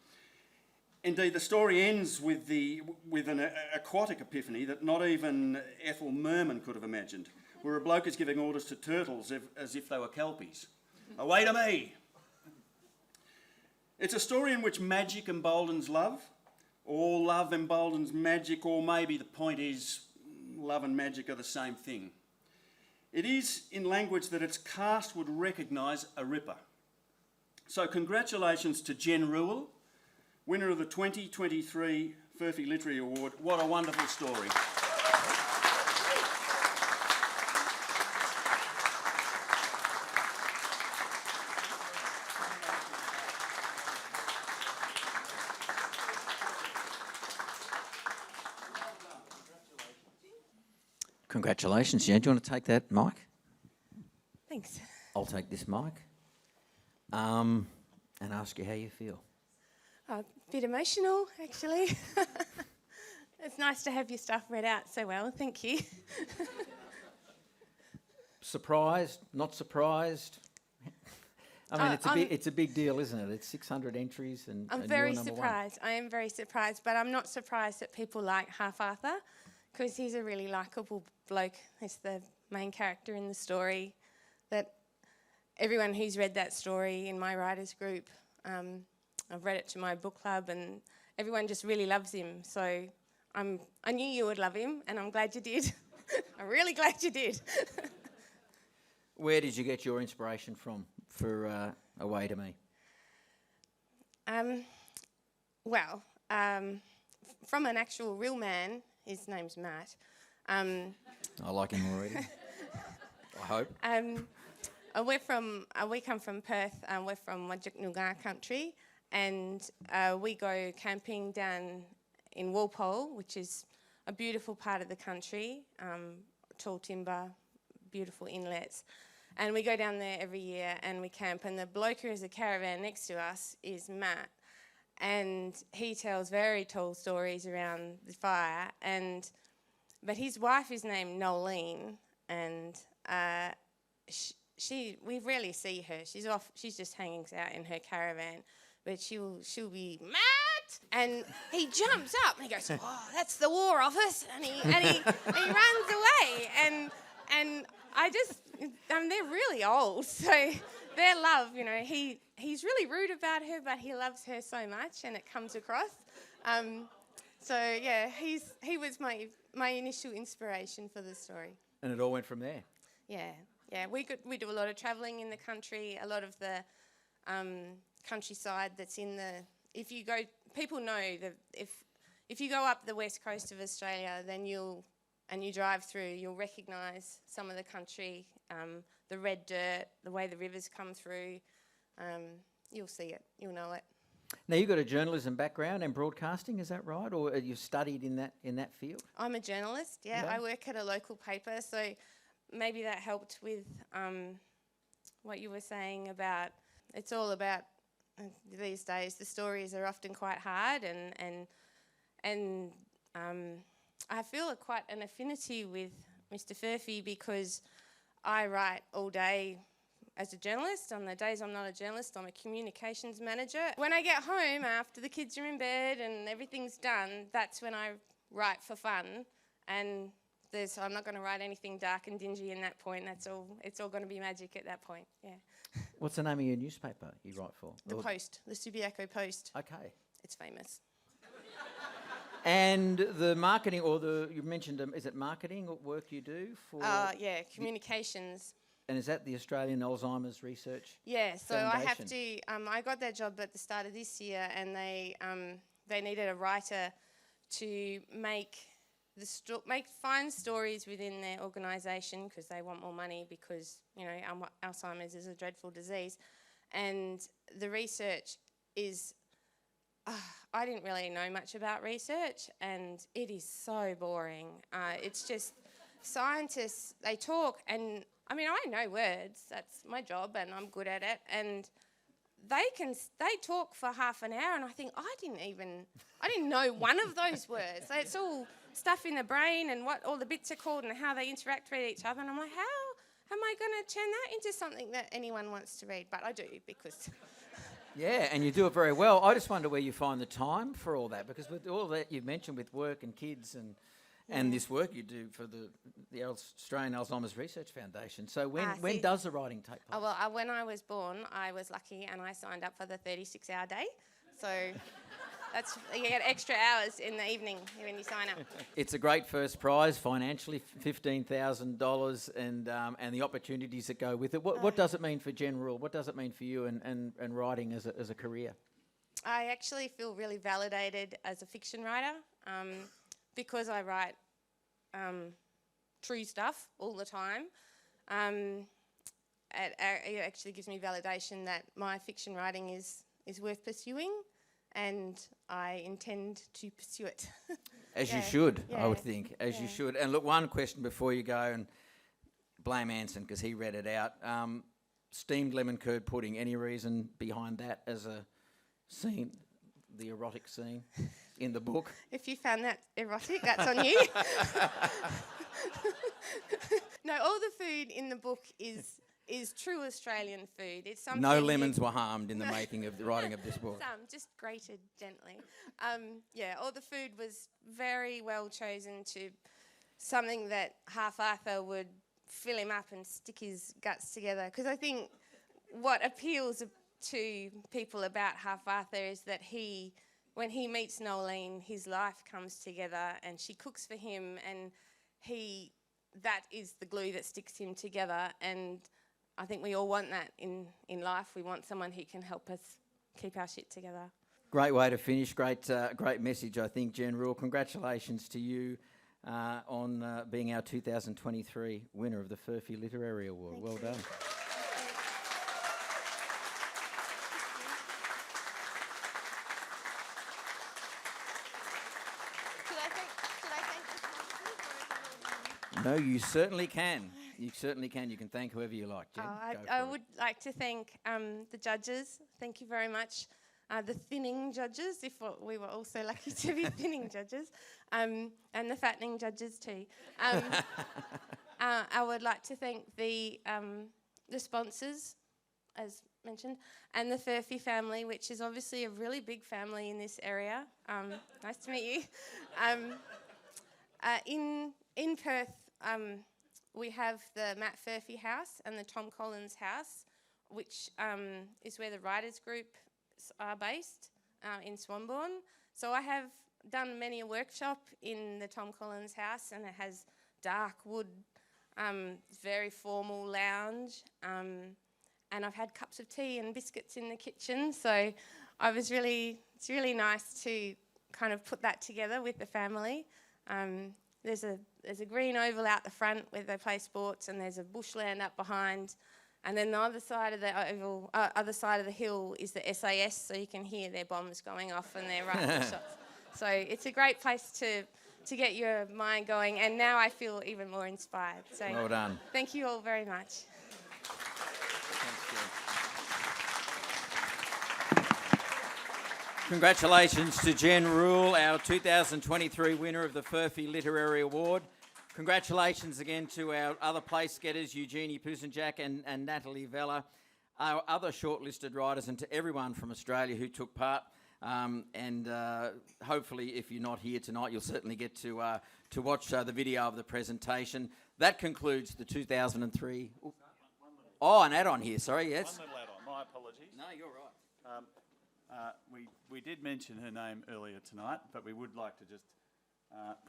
Indeed, the story ends with an aquatic epiphany that not even Ethel Merman could have imagined, where a bloke is giving orders to turtles as if they were kelpies. Away to me! It's a story in which magic emboldens love, or love emboldens magic, or maybe the point is love and magic are the same thing. It is in language that its cast would recognise a ripper. So congratulations to Jen Rule, winner of the 2023 Furphy Literary Award. What a wonderful story. Congratulations, Jen. Do you want to take that mic? Thanks. I'll take this mic and ask you how you feel. A bit emotional, actually. It's nice to have your stuff read out so well. Thank you. Surprised? Not surprised? I mean, it's a big deal, isn't it? It's 600 entries, and I'm and very you're number one. surprised. I am very surprised, but I'm not surprised that people like Half Arthur, because he's a really likeable bloke. He's the main character in the story. That everyone who's read that story in my writers group, I've read it to my book club, and everyone just really loves him. So I knew you would love him, and I'm glad you did. I'm really glad you did. Where did you get your inspiration from for Away to Me? From an actual real man. His name's Matt. I like him already. I hope. We come from Perth. We're from Wajak country, and we go camping down in Walpole, which is a beautiful part of the country, tall timber, beautiful inlets. And we go down there every year and we camp, and the bloke who has a caravan next to us is Matt. And he tells very tall stories around the fire, but his wife is named Nolene, and we rarely see her. She's just hanging out in her caravan, but she'll be Matt, and he jumps up and he goes, "Oh, that's the War Office," and he runs away, and they're really old, so their love, he's really rude about her, but he loves her so much, and it comes across. He was my initial inspiration for the story. And it all went from there. Yeah. We do a lot of travelling in the country, a lot of the countryside that's in the. People know that if you go up the west coast of Australia, then you drive through, you'll recognise some of the country, the red dirt, the way the rivers come through. You'll see it, you'll know it. Now, you've got a journalism background and broadcasting, is that right? Or you studied in that field? I'm a journalist, yeah. I work at a local paper, so maybe that helped with what you were saying about, it's all about, these days, the stories are often quite hard, and I feel quite an affinity with Mr. Furphy because I write all day as a journalist. On the days I'm not a journalist, I'm a communications manager. When I get home after the kids are in bed and everything's done, that's when I write for fun. And I'm not going to write anything dark and dingy in that point. It's all going to be magic at that point, yeah. What's the name of your newspaper you write for? The Post, the Subiaco Post. Okay. It's famous. And the marketing, you mentioned, is it marketing work you do for? Yeah, communications. And is that the Australian Alzheimer's Research? Yeah, so Foundation? I have to. I got that job at the start of this year, and they needed a writer to find stories within their organisation because they want more money because Alzheimer's is a dreadful disease, and the research is. I didn't really know much about research, and it is so boring. It's just scientists, they talk, and I mean, I know words, that's my job, and I'm good at it, and they talk for half an hour, and I think, I didn't know one of those words. It's all stuff in the brain and what all the bits are called and how they interact with each other, and I'm like, how am I going to turn that into something that anyone wants to read? But I do, because... Yeah, and you do it very well. I just wonder where you find the time for all that, because with all that you've mentioned with work and kids and this work you do for the Australian Alzheimer's Research Foundation. So when does the writing take place? Oh, well, when I was born, I was lucky and I signed up for the 36-hour day. So you get extra hours in the evening when you sign up. It's a great first prize financially, $15,000, and the opportunities that go with it. What does it mean for Jen Rule? What does it mean for you and writing as a career? I actually feel really validated as a fiction writer because I write true stuff all the time. It actually gives me validation that my fiction writing is worth pursuing, and I intend to pursue it. As you should, I would think, as you should. And look, one question before you go, and blame Anson because he read it out. Steamed lemon curd pudding, any reason behind that as a scene, the erotic scene in the book? If you found that erotic, that's on you. No, all the food in the book is true Australian food. It's something. No lemons were harmed in the making of the writing of this book. Some, just grated gently. All the food was very well chosen to something that Half Arthur would fill him up and stick his guts together. Because I think what appeals to people about Half Arthur is that when he meets Nolene, his life comes together and she cooks for him, and that is the glue that sticks him together. And I think we all want that in life. We want someone who can help us keep our shit together. Great way to finish. Great message, I think, Jen Rule. Congratulations to you on being our 2023 winner of the Furphy Literary Award. Well done. No, you certainly can. You certainly can. You can thank whoever you like, Jen. I would like to thank the judges. Thank you very much. The thinning judges, if we were also lucky to be thinning judges, and the fattening judges too. I would like to thank the sponsors, as mentioned, and the Furphy family, which is obviously a really big family in this area. Nice to meet you. In Perth, we have the Matt Furphy House and the Tom Collins House, which is where the writers group are based in Swanbourne. So I have done many a workshop in the Tom Collins House, and it has dark wood, very formal lounge, and I've had cups of tea and biscuits in the kitchen. So it's really nice to kind of put that together with the family. There's a green oval out the front where they play sports, and there's a bushland up behind. And then the other side of the oval, other side of the hill is the SAS, so you can hear their bombs going off and their rifle shots. So it's a great place to get your mind going, and now I feel even more inspired. So well done. Thank you all very much. Congratulations to Jen Rule, our 2023 winner of the Furphy Literary Award. Congratulations again to our other place getters, Eugenie Pusenjak and Natalie Vella, our other shortlisted writers, and to everyone from Australia who took part. Hopefully, if you're not here tonight, you'll certainly get to watch the video of the presentation. That concludes the 2003... Oh, an add-on here, sorry, yes. One little add-on, my apologies. No, you're right. We did mention her name earlier tonight, but we would like to just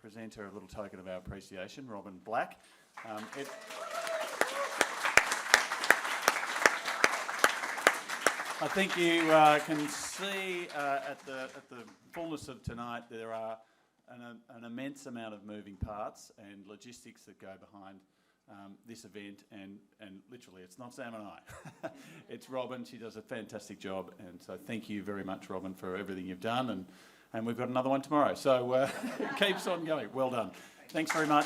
present her a little token of our appreciation, Robin Black. I think you can see at the fullness of tonight there are an immense amount of moving parts and logistics that go behind this event, and literally it's not Sam and I. It's Robin. She does a fantastic job, and so thank you very much, Robin, for everything you've done, and we've got another one tomorrow, so it keeps on going. Well done. Thanks very much.